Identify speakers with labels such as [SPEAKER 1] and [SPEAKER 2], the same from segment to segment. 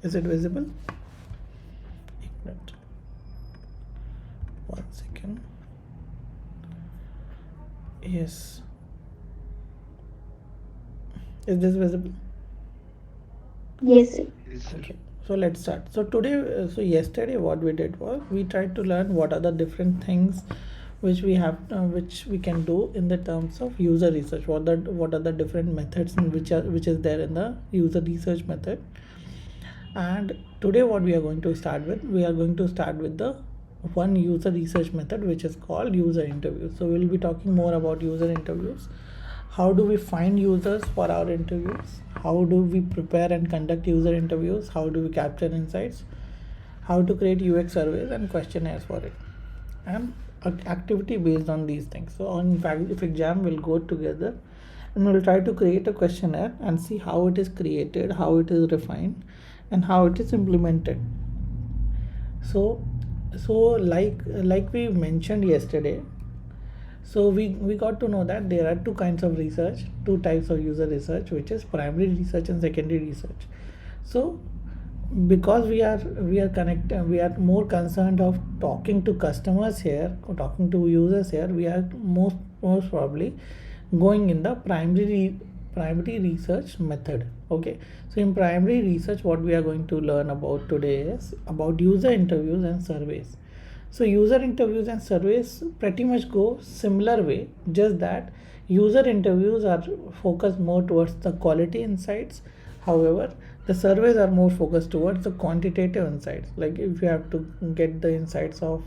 [SPEAKER 1] Is it visible? एक minute. 1 second. Yes. Is this visible?
[SPEAKER 2] Yes, sir.
[SPEAKER 1] Okay, so let's start. So today, yesterday, what we did was we tried to learn what are the different things which we have, which we can do in the terms of user research. What are the different methods in which is there in the user research method. And today, what we are going to start with, we are going to start with the one user research method which is called user interviews. So we'll be talking more about user interviews. How do we find users for our interviews? How do we prepare and conduct user interviews? How do we capture insights? How to create UX surveys and questionnaires for it, and activity based on these things. So in fact, if exam will go together, and we'll try to create a questionnaire and see how it is created, how it is refined, and how it is implemented. So like we mentioned yesterday, so we got to know that there are two kinds of research, two types of user research, which is primary research and secondary research. So because we are more concerned of talking to customers here, or talking to users here, we are most probably going in the primary research method. Okay, so in primary research, what we are going to learn about today is about user interviews and surveys. So user interviews and surveys pretty much go similar way, just that user interviews are focused more towards the quality insights. However, the surveys are more focused towards the quantitative insights. Like if you have to get the insights of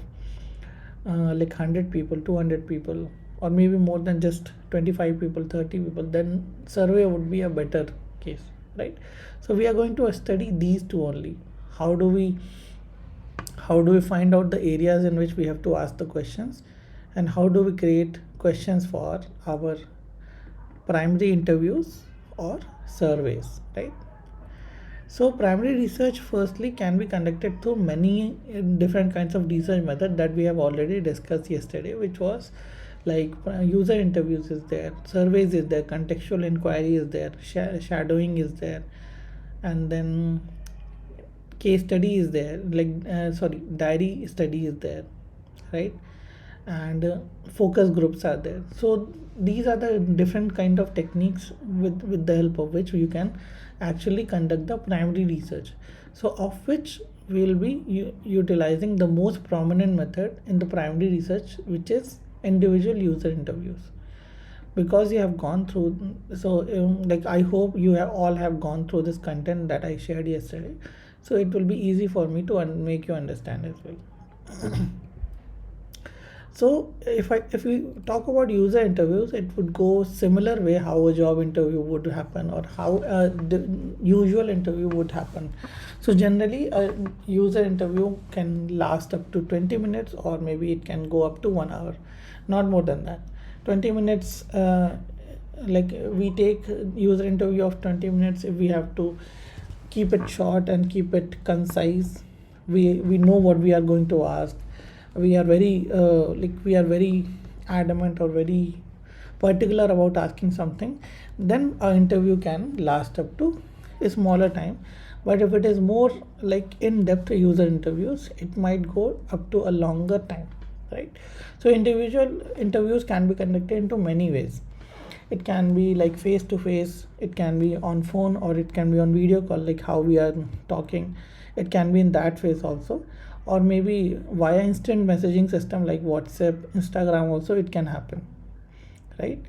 [SPEAKER 1] like 100 people, 200 people, or maybe more than just 25 people, 30 people, then survey would be a better case, right? So we are going to study these two only. How do we find out the areas in which we have to ask the questions, and how do we create questions for our primary interviews or surveys, right? So primary research firstly can be conducted through many different kinds of research method that we have already discussed yesterday, which was like user interviews is there, surveys is there, contextual inquiry is there, shadowing is there, and then case study is there, like sorry, diary study is there, right? And focus groups are there. So these are the different kind of techniques with the help of which you can actually conduct the primary research. So of which we will be utilizing the most prominent method in the primary research, which is individual user interviews. Because you have gone through, so like I hope you have all have gone through this content that I shared yesterday, so it will be easy for me to make you understand as well. So if we talk about user interviews, it would go similar way how a job interview would happen, or how the usual interview would happen. So generally a user interview can last up to 20 minutes, or maybe it can go up to 1 hour, not more than that. 20 minutes, like we take user interview of 20 minutes if we have to keep it short and keep it concise. We know what we are going to ask. We are very we are very adamant or very particular about asking something. Then our interview can last up to a smaller time. But if it is more like in-depth user interviews, it might go up to a longer time, right? So individual interviews can be conducted into many ways. It can be like face to face, it can be on phone, or it can be on video call, like how we are talking. It can be in that phase also, or maybe via instant messaging system like WhatsApp, Instagram also it can happen, right?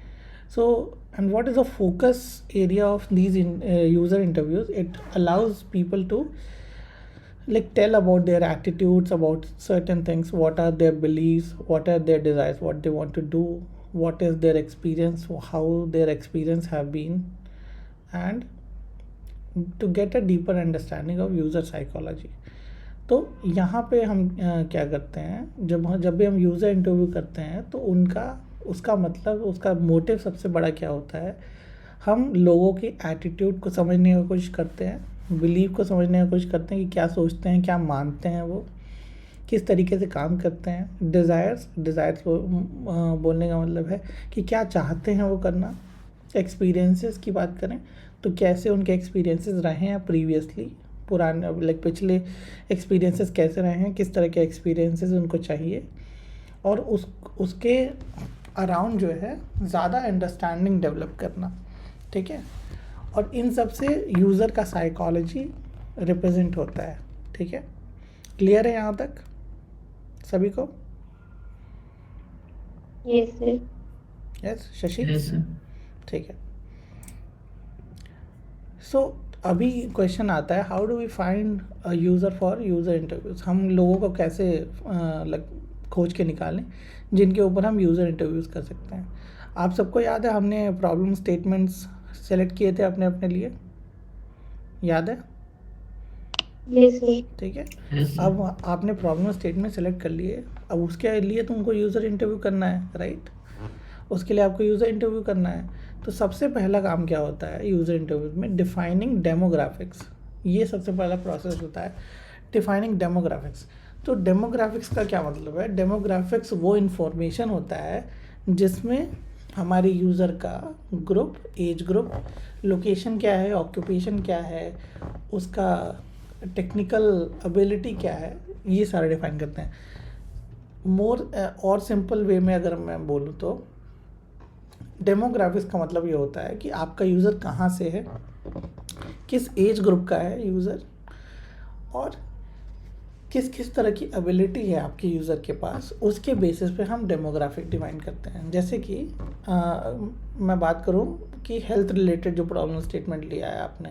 [SPEAKER 1] So, and what is the focus area of these user interviews? It allows people to like tell about their attitudes about certain things, what are their beliefs, what are their desires, what they want to do, what is their experience, how their experience have been, and to get a deeper understanding of user psychology. तो यहाँ पे हम क्या करते हैं, जब भी हम यूज़र इंटरव्यू करते हैं, तो उनका उसका मतलब उसका मोटिव सबसे बड़ा क्या होता है, हम लोगों की एटीट्यूड को समझने की कोशिश करते हैं, बिलीव को समझने की कोशिश करते हैं कि क्या सोचते हैं, क्या मानते हैं, वो किस तरीके से काम करते हैं। डिज़ायर्स बोलने का मतलब है कि क्या चाहते हैं वो करना। एक्सपीरियंसेस की बात करें तो कैसे उनके एक्सपीरियंसेस रहे हैं प्रीवियसली, पुराने लाइक पिछले एक्सपीरियंसेस कैसे रहे हैं, किस तरह के एक्सपीरियंसेस उनको चाहिए, और उसके अराउंड जो है ज़्यादा अंडरस्टैंडिंग डेवलप करना, ठीक है। और इन सब से यूज़र का साइकोलॉजी रिप्रेजेंट होता है, ठीक है। क्लियर है यहाँ तक सभी को?
[SPEAKER 2] Yes, sir.
[SPEAKER 1] Yes Shashi?
[SPEAKER 3] Yes sir.
[SPEAKER 1] ठीक है। सो अभी क्वेश्चन आता है, how do we find a user for user interviews. हम लोगों को कैसे खोज के निकालें जिनके ऊपर हम यूज़र इंटरव्यूज़ कर सकते हैं। आप सबको याद है हमने प्रॉब्लम स्टेटमेंट्स सेलेक्ट किए थे अपने अपने लिए, याद है?
[SPEAKER 2] Yes, sir.
[SPEAKER 1] ठीक है।
[SPEAKER 3] Yes sir.
[SPEAKER 1] अब आपने प्रॉब्लम स्टेटमेंट सेलेक्ट कर लिए, अब उसके लिए तुमको यूज़र इंटरव्यू करना है, राइट। उसके लिए आपको यूज़र इंटरव्यू करना है, तो सबसे पहला काम क्या होता है यूज़र इंटरव्यू में? Defining demographics. ये सबसे पहला प्रोसेस होता है, डिफाइनिंग डेमोग्राफिक्स। तो डेमोग्राफिक्स का क्या मतलब है? डेमोग्राफिक्स वो इन्फॉर्मेशन होता है जिसमें हमारे यूज़र का ग्रुप, एज ग्रुप, लोकेशन क्या है, ऑक्यूपेशन क्या है, उसका टेक्निकल एबिलिटी क्या है, ये सारे डिफाइन करते हैं। मोर और सिंपल वे में अगर मैं बोलूँ तो डेमोग्राफिक्स का मतलब ये होता है कि आपका यूज़र कहाँ से है, किस एज ग्रुप का है यूज़र, और किस किस तरह की एबिलिटी है आपके यूज़र के पास, उसके बेसिस पे हम डेमोग्राफिक डिफाइन करते हैं। जैसे कि मैं बात करूँ कि हेल्थ रिलेटेड जो प्रॉब्लम स्टेटमेंट लिया है आपने,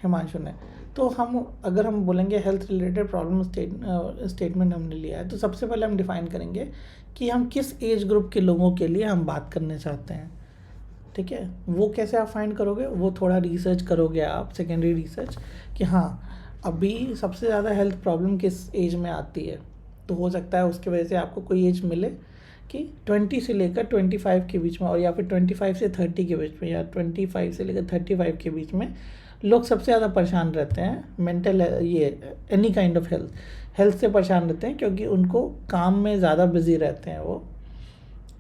[SPEAKER 1] हिमांशु ने, तो अगर हम बोलेंगे हेल्थ रिलेटेड प्रॉब्लम स्टेटमेंट हमने लिया है, तो सबसे पहले हम डिफ़ाइन करेंगे कि हम किस एज ग्रुप के लोगों के लिए हम बात करने चाहते हैं, ठीक है। वो कैसे आप फाइंड करोगे? वो थोड़ा रिसर्च करोगे आप, सेकेंडरी रिसर्च, कि हाँ अभी सबसे ज़्यादा हेल्थ प्रॉब्लम किस एज में आती है। तो हो सकता है उसकी वजह से आपको कोई एज मिले कि 20 से लेकर 25 के बीच में, और या फिर 25 से 30 के बीच में, या 25 से लेकर 35 के बीच में लोग सबसे ज़्यादा परेशान रहते हैं। मेंटल ये एनी काइंड ऑफ हेल्थ से परेशान रहते हैं, क्योंकि उनको काम में ज़्यादा बिजी रहते हैं वो,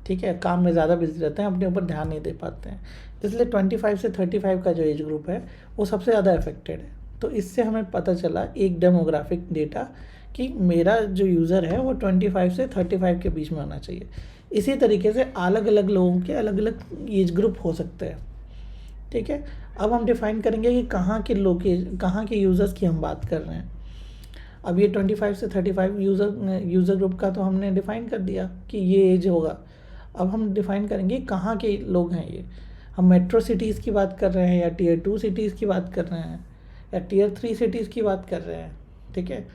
[SPEAKER 1] ठीक है, काम में ज़्यादा बिजी रहते हैं, अपने ऊपर ध्यान नहीं दे पाते हैं। इसलिए 25 से 35 का जो एज ग्रुप है वो सबसे ज़्यादा अफेक्टेड है। तो इससे हमें पता चला एक डेमोग्राफिक डेटा कि मेरा जो यूज़र है वो 25 से 35 के बीच में होना चाहिए। इसी तरीके से अलग अलग लोगों के अलग अलग एज ग्रुप हो सकते हैं, ठीक है। अब हम डिफ़ाइन करेंगे कि कहाँ के यूज़र्स की हम बात कर रहे हैं। अब ये 25 से 35 यूज़र ग्रुप का तो हमने डिफ़ाइन कर दिया कि ये एज होगा। अब हम डिफ़ाइन करेंगे कहाँ के लोग हैं ये। हम मेट्रो सिटीज़ की बात कर रहे हैं, या टियर 2 सिटीज़ की बात कर रहे हैं, या टियर 3 सिटीज़ की बात कर रहे हैं, ठीक है।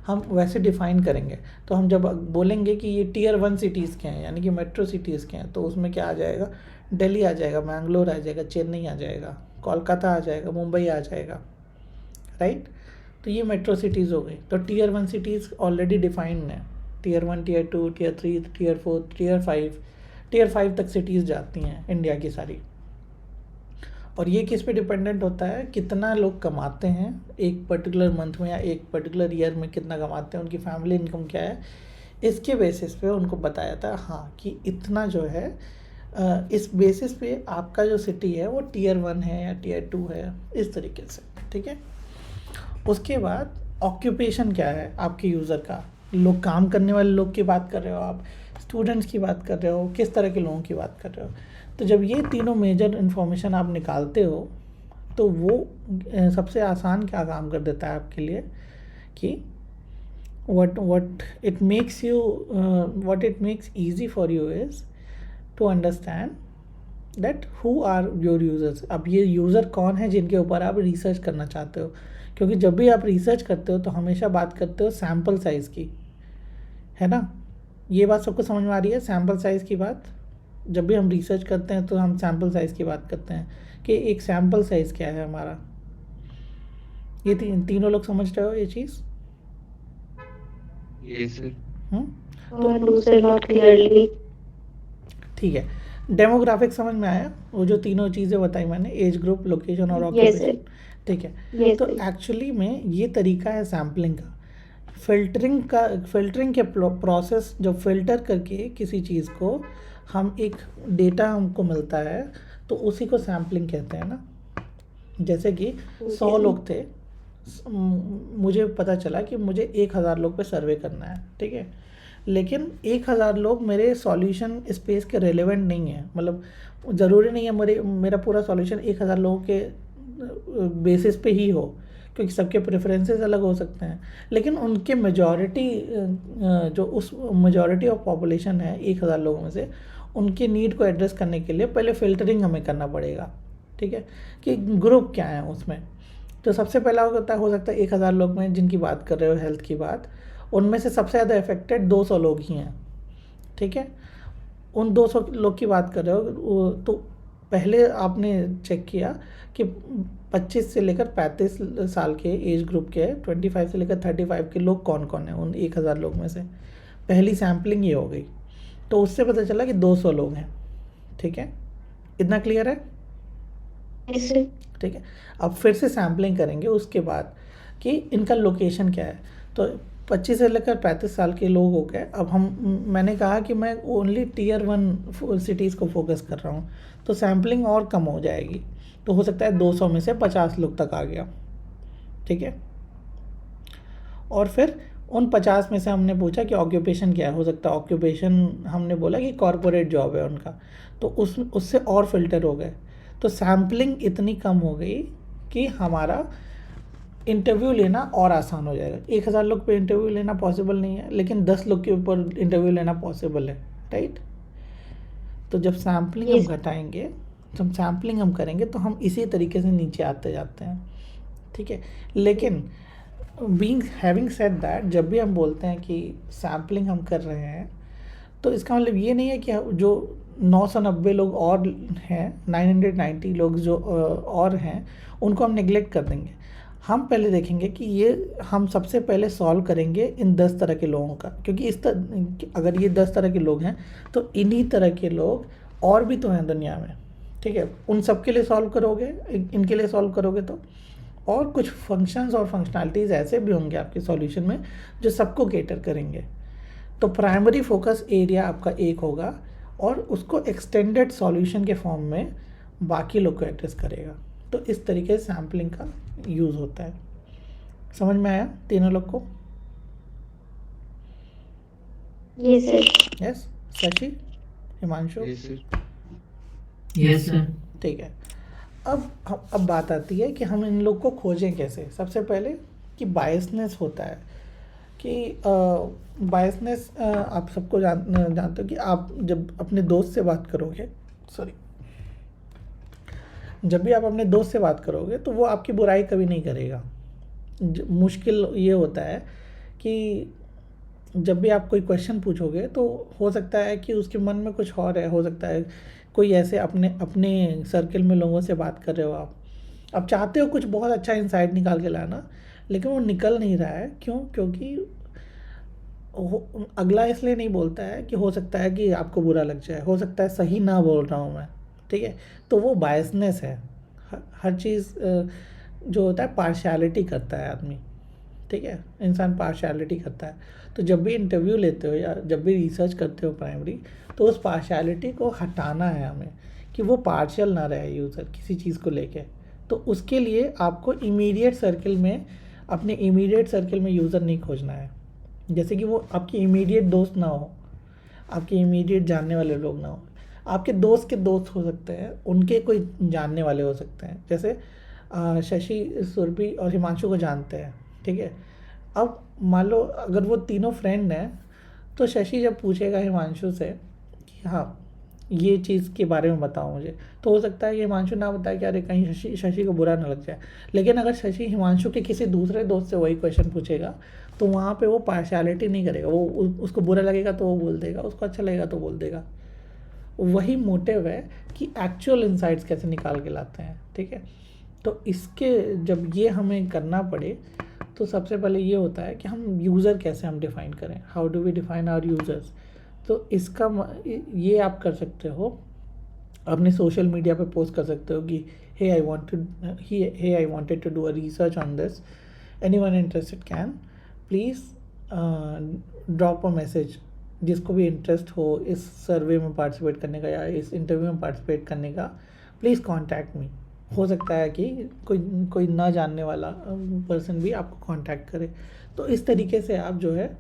[SPEAKER 1] हम वैसे डिफ़ाइन करेंगे। तो हम जब बोलेंगे कि ये टियर 1 सिटीज़ के हैं, यानी कि मेट्रो सिटीज़ के हैं, तो उसमें क्या आ जाएगा? दिल्ली आ जाएगा, बैंगलोर आ जाएगा, चेन्नई आ जाएगा, कोलकाता आ जाएगा, मुंबई आ जाएगा, राइट। तो ये मेट्रो सिटीज़ हो गई। तो टियर 1 सिटीज़ ऑलरेडी डिफाइंड है, tier 1, tier 2, tier 3, tier 4, tier 5 तक सिटीज़ जाती हैं इंडिया की सारी। और ये किस पे डिपेंडेंट होता है? कितना लोग कमाते हैं एक पर्टिकुलर मंथ में या एक पर्टिकुलर ईयर में, कितना कमाते हैं, उनकी फैमिली इनकम क्या है, इसके बेसिस पे उनको बताया था हाँ कि इतना जो है, इस बेसिस पे आपका जो सिटी है वो टियर 1 है या टियर 2 है, इस तरीके से, ठीक है। उसके बाद ऑक्यूपेशन क्या है आपके यूज़र का, लोग काम करने वाले लोग की बात कर रहे हो आप, स्टूडेंट्स की बात कर रहे हो, किस तरह के लोगों की बात कर रहे हो। तो जब ये तीनों मेजर इन्फॉर्मेशन आप निकालते हो, तो वो सबसे आसान क्या काम कर देता है आपके लिए कि what it makes easy for you is to understand that who are your users। अब ये यूज़र कौन है जिनके ऊपर आप रिसर्च करना चाहते हो, क्योंकि जब भी आप रिसर्च करते हो तो हमेशा बात करते हो सैम्पल साइज़ की, है ना। ये बात सबको समझ में आ रही है? सैम्पल साइज़ की बात, जब भी हम रिसर्च करते हैं तो हम सैम्पल साइज़ की बात करते हैं कि एक सैम्पल साइज़ क्या है हमारा। ये तीनों लोग समझ रहे हो ये चीज़?
[SPEAKER 3] Yes sir.
[SPEAKER 2] और दूसरे नॉट क्लियरली।
[SPEAKER 1] ठीक है, डेमोग्राफिक समझ में आया? वो जो तीनों चीज़ें बताई मैंने, एज ग्रुप, लोकेशन और
[SPEAKER 2] Yes,
[SPEAKER 1] ऑक्यूपेशन, ठीक है। तो एक्चुअली में ये तरीका है सैम्पलिंग का, फिल्टरिंग के प्रोसेस। जब फिल्टर करके किसी चीज़ को हम एक डेटा हमको मिलता है, तो उसी को सैम्पलिंग कहते हैं ना। जैसे कि 100 लोग थे, मुझे पता चला कि मुझे 1000 लोग पे सर्वे करना है, ठीक है, लेकिन 1000 लोग मेरे सॉल्यूशन स्पेस के रेलेवेंट नहीं है, मतलब ज़रूरी नहीं है मेरा पूरा सॉल्यूशन 1000 लोगों के बेसिस पे ही हो, क्योंकि सबके प्रेफरेंसेस अलग हो सकते हैं, लेकिन उनके मेजॉरिटी जो उस मेजॉरिटी ऑफ पॉपुलेशन है 1000 लोगों में से, उनकी नीड को एड्रेस करने के लिए पहले फ़िल्टरिंग हमें करना पड़ेगा, ठीक है, कि ग्रुप क्या है उसमें। तो सबसे पहला हो सकता है 1000 लोग में जिनकी बात कर रहे हो हेल्थ की बात, उनमें से सबसे ज़्यादा अफेक्टेड 200 लोग ही हैं, ठीक है। उन 200 लोग की बात कर रहे हो, तो पहले आपने चेक किया कि 25 से लेकर 35 साल के एज ग्रुप के 25 से लेकर 35 के लोग कौन कौन हैं उन 1000 लोग में से। पहली सैम्पलिंग ये हो गई, तो उससे पता चला कि 200 लोग हैं, ठीक है, इतना क्लियर है?
[SPEAKER 2] yes sir,
[SPEAKER 1] ठीक है। अब फिर से सैम्पलिंग करेंगे उसके बाद कि इनका लोकेशन क्या है। तो 25 से लेकर 35 साल के लोग हो गए। अब मैंने कहा कि मैं ओनली Tier 1 सिटीज़ को फोकस कर रहा हूँ, तो सैम्पलिंग और कम हो जाएगी, तो हो सकता है 200 में से 50 लोग तक आ गया, ठीक है। और फिर उन 50 में से हमने पूछा कि ऑक्यूपेशन क्या है, हो सकता है ऑक्यूपेशन हमने बोला कि कॉरपोरेट जॉब है उनका, तो उससे और फिल्टर हो गए, तो सैम्पलिंग इतनी कम हो गई कि हमारा इंटरव्यू लेना और आसान हो जाएगा। 1000 लोग पे इंटरव्यू लेना पॉसिबल नहीं है, लेकिन 10 लोग के ऊपर इंटरव्यू लेना पॉसिबल है, राइट। तो जब सैम्पलिंग हम
[SPEAKER 2] yes
[SPEAKER 1] घटाएंगे, जब सैम्पलिंग हम करेंगे, तो हम इसी तरीके से नीचे आते जाते हैं, ठीक है। लेकिन हैविंग सेड दैट, जब भी हम बोलते हैं कि सैम्पलिंग हम कर रहे हैं, तो इसका मतलब ये नहीं है कि जो 990 लोग और हैं, 990 लोग जो और हैं, उनको हम नेग्लेक्ट कर देंगे। हम पहले देखेंगे कि ये हम सबसे पहले सॉल्व करेंगे इन 10 तरह के लोगों का, क्योंकि अगर ये 10 तरह के लोग हैं, तो इन्हीं तरह के लोग और भी तो हैं दुनिया में, ठीक है। उन सब के लिए सॉल्व करोगे, इनके लिए सॉल्व करोगे, तो और कुछ फंक्शंस और फंक्शनैलिटीज़ ऐसे भी होंगे आपके सॉल्यूशन में जो सबको केटर करेंगे। तो प्राइमरी फोकस एरिया आपका एक होगा, और उसको एक्सटेंडेड सॉल्यूशन के फॉर्म में बाकी लोग को एड्रेस करेगा। तो इस तरीके से सैम्पलिंग का यूज़ होता है। समझ में आया तीनों लोग को?
[SPEAKER 2] yes sir,
[SPEAKER 1] yes. Shashi, Himanshu,
[SPEAKER 3] yes sir,
[SPEAKER 4] yes sir.
[SPEAKER 1] ठीक है। अब बात आती है कि हम इन लोग को खोजें कैसे। सबसे पहले कि बायसनेस होता है, कि बायसनेस आप सबको जानते हो कि आप जब अपने दोस्त से बात करोगे, जब भी आप अपने दोस्त से बात करोगे, तो वो आपकी बुराई कभी नहीं करेगा। मुश्किल ये होता है कि जब भी आप कोई क्वेश्चन पूछोगे, तो हो सकता है कि उसके मन में कुछ और है, हो सकता है कोई ऐसे अपने अपने सर्किल में लोगों से बात कर रहे हो आप चाहते हो कुछ बहुत अच्छा इंसाइट निकाल के लाना, लेकिन वो निकल नहीं रहा है। क्यों? क्योंकि अगला इसलिए नहीं बोलता है कि हो सकता है कि आपको बुरा लग जाए, हो सकता है सही ना बोल रहा हूँ मैं, ठीक है। तो वो बायसनेस है। हर चीज़ जो होता है पार्शियलिटी करता है आदमी, ठीक है, इंसान पार्शियलिटी करता है। तो जब भी इंटरव्यू लेते हो या जब भी रिसर्च करते हो प्राइमरी, तो उस पार्शियलिटी को हटाना है हमें, कि वो पार्शियल ना रहे यूज़र किसी चीज़ को लेके। तो उसके लिए आपको अपने इमीडिएट सर्किल में यूज़र नहीं खोजना है। जैसे कि वो आपके इमीडिएट दोस्त ना हो, आपके इमीडिएट जानने वाले लोग ना हो, आपके दोस्त के दोस्त हो सकते हैं, उनके कोई जानने वाले हो सकते हैं। जैसे शशि, सुरभि और हिमांशु को जानते हैं, ठीक है। अब मान लो अगर वो तीनों फ्रेंड हैं, तो शशि जब पूछेगा हिमांशु से कि हाँ ये चीज़ के बारे में बताओ मुझे, तो हो सकता है कि हिमांशु ना बताए कि अरे कहीं शशि को बुरा ना लग जाए। लेकिन अगर शशि हिमांशु के किसी दूसरे दोस्त से वही क्वेश्चन पूछेगा, तो वहाँ पे वो पार्शियलिटी नहीं करेगा। वो उसको बुरा लगेगा तो वो बोल देगा, उसको अच्छा लगेगा तो बोल देगा। वही मोटिव है कि एक्चुअल इंसाइट्स कैसे निकाल के लाते हैं, ठीक है। तो इसके जब ये हमें करना पड़े, तो सबसे पहले ये होता है कि हम यूज़र कैसे हम डिफ़ाइन करें, how do we define our users. तो इसका ये आप कर सकते हो, अपने सोशल मीडिया पे पोस्ट कर सकते हो कि hey I wanted to do a research on this, anyone interested can please drop a message. जिसको भी इंटरेस्ट हो इस सर्वे में पार्टिसिपेट करने का या इस इंटरव्यू में पार्टिसिपेट करने का, प्लीज़ कॉन्टैक्ट मी, हो सकता है कि कोई कोई ना जानने वाला पर्सन भी आपको कांटेक्ट करे। तो इस तरीके से आप जो है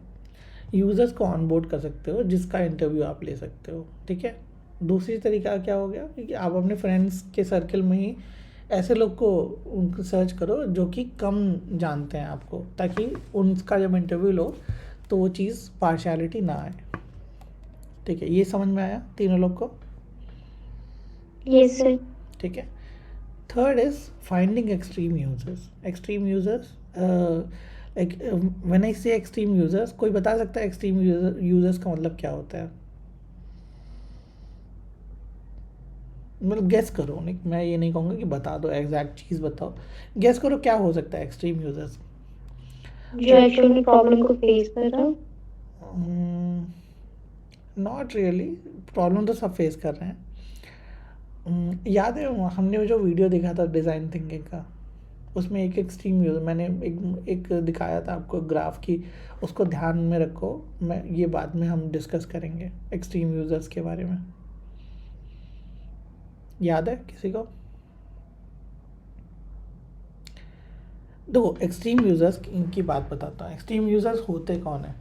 [SPEAKER 1] यूज़र्स को ऑनबोर्ड कर सकते हो जिसका इंटरव्यू आप ले सकते हो, ठीक है। दूसरी तरीका क्या हो गया कि आप अपने फ्रेंड्स के सर्कल में ही ऐसे लोग को उनको सर्च करो जो कि कम जानते हैं आपको, ताकि उनका जब इंटरव्यू लो तो वो चीज़ पार्शियलिटी ना आए, ठीक है। ये समझ में आया तीनों लोग को?
[SPEAKER 2] Yes, sir.
[SPEAKER 1] ठीक है। Third is finding extreme users. Extreme users like when I से एक्सट्रीम यूजर्स, कोई बता सकता है एक्सट्रीम यूजर्स का मतलब क्या होता है? मतलब गेस करो, नहीं मैं ये नहीं कहूँगा कि बता दो, एग्जैक्ट चीज़ बताओ, गेस करो क्या हो सकता है एक्सट्रीम यूजर्स।
[SPEAKER 2] जो एक्चुअली प्रॉब्लम को फेस कर रहा हो।
[SPEAKER 1] नॉट रियली, प्रॉब्लम तो सब फेस कर रहे हैं। याद है हमने वो जो वीडियो देखा था डिज़ाइन थिंकिंग का, उसमें एक एक्सट्रीम यूज़र मैंने एक दिखाया था आपको ग्राफ की, उसको ध्यान में रखो। मैं ये बाद में हम डिस्कस करेंगे एक्सट्रीम यूज़र्स के बारे में। याद है किसी को? देखो एक्सट्रीम यूज़र्स की बात बताता हूँ। एक्सट्रीम यूज़र्स होते कौन है?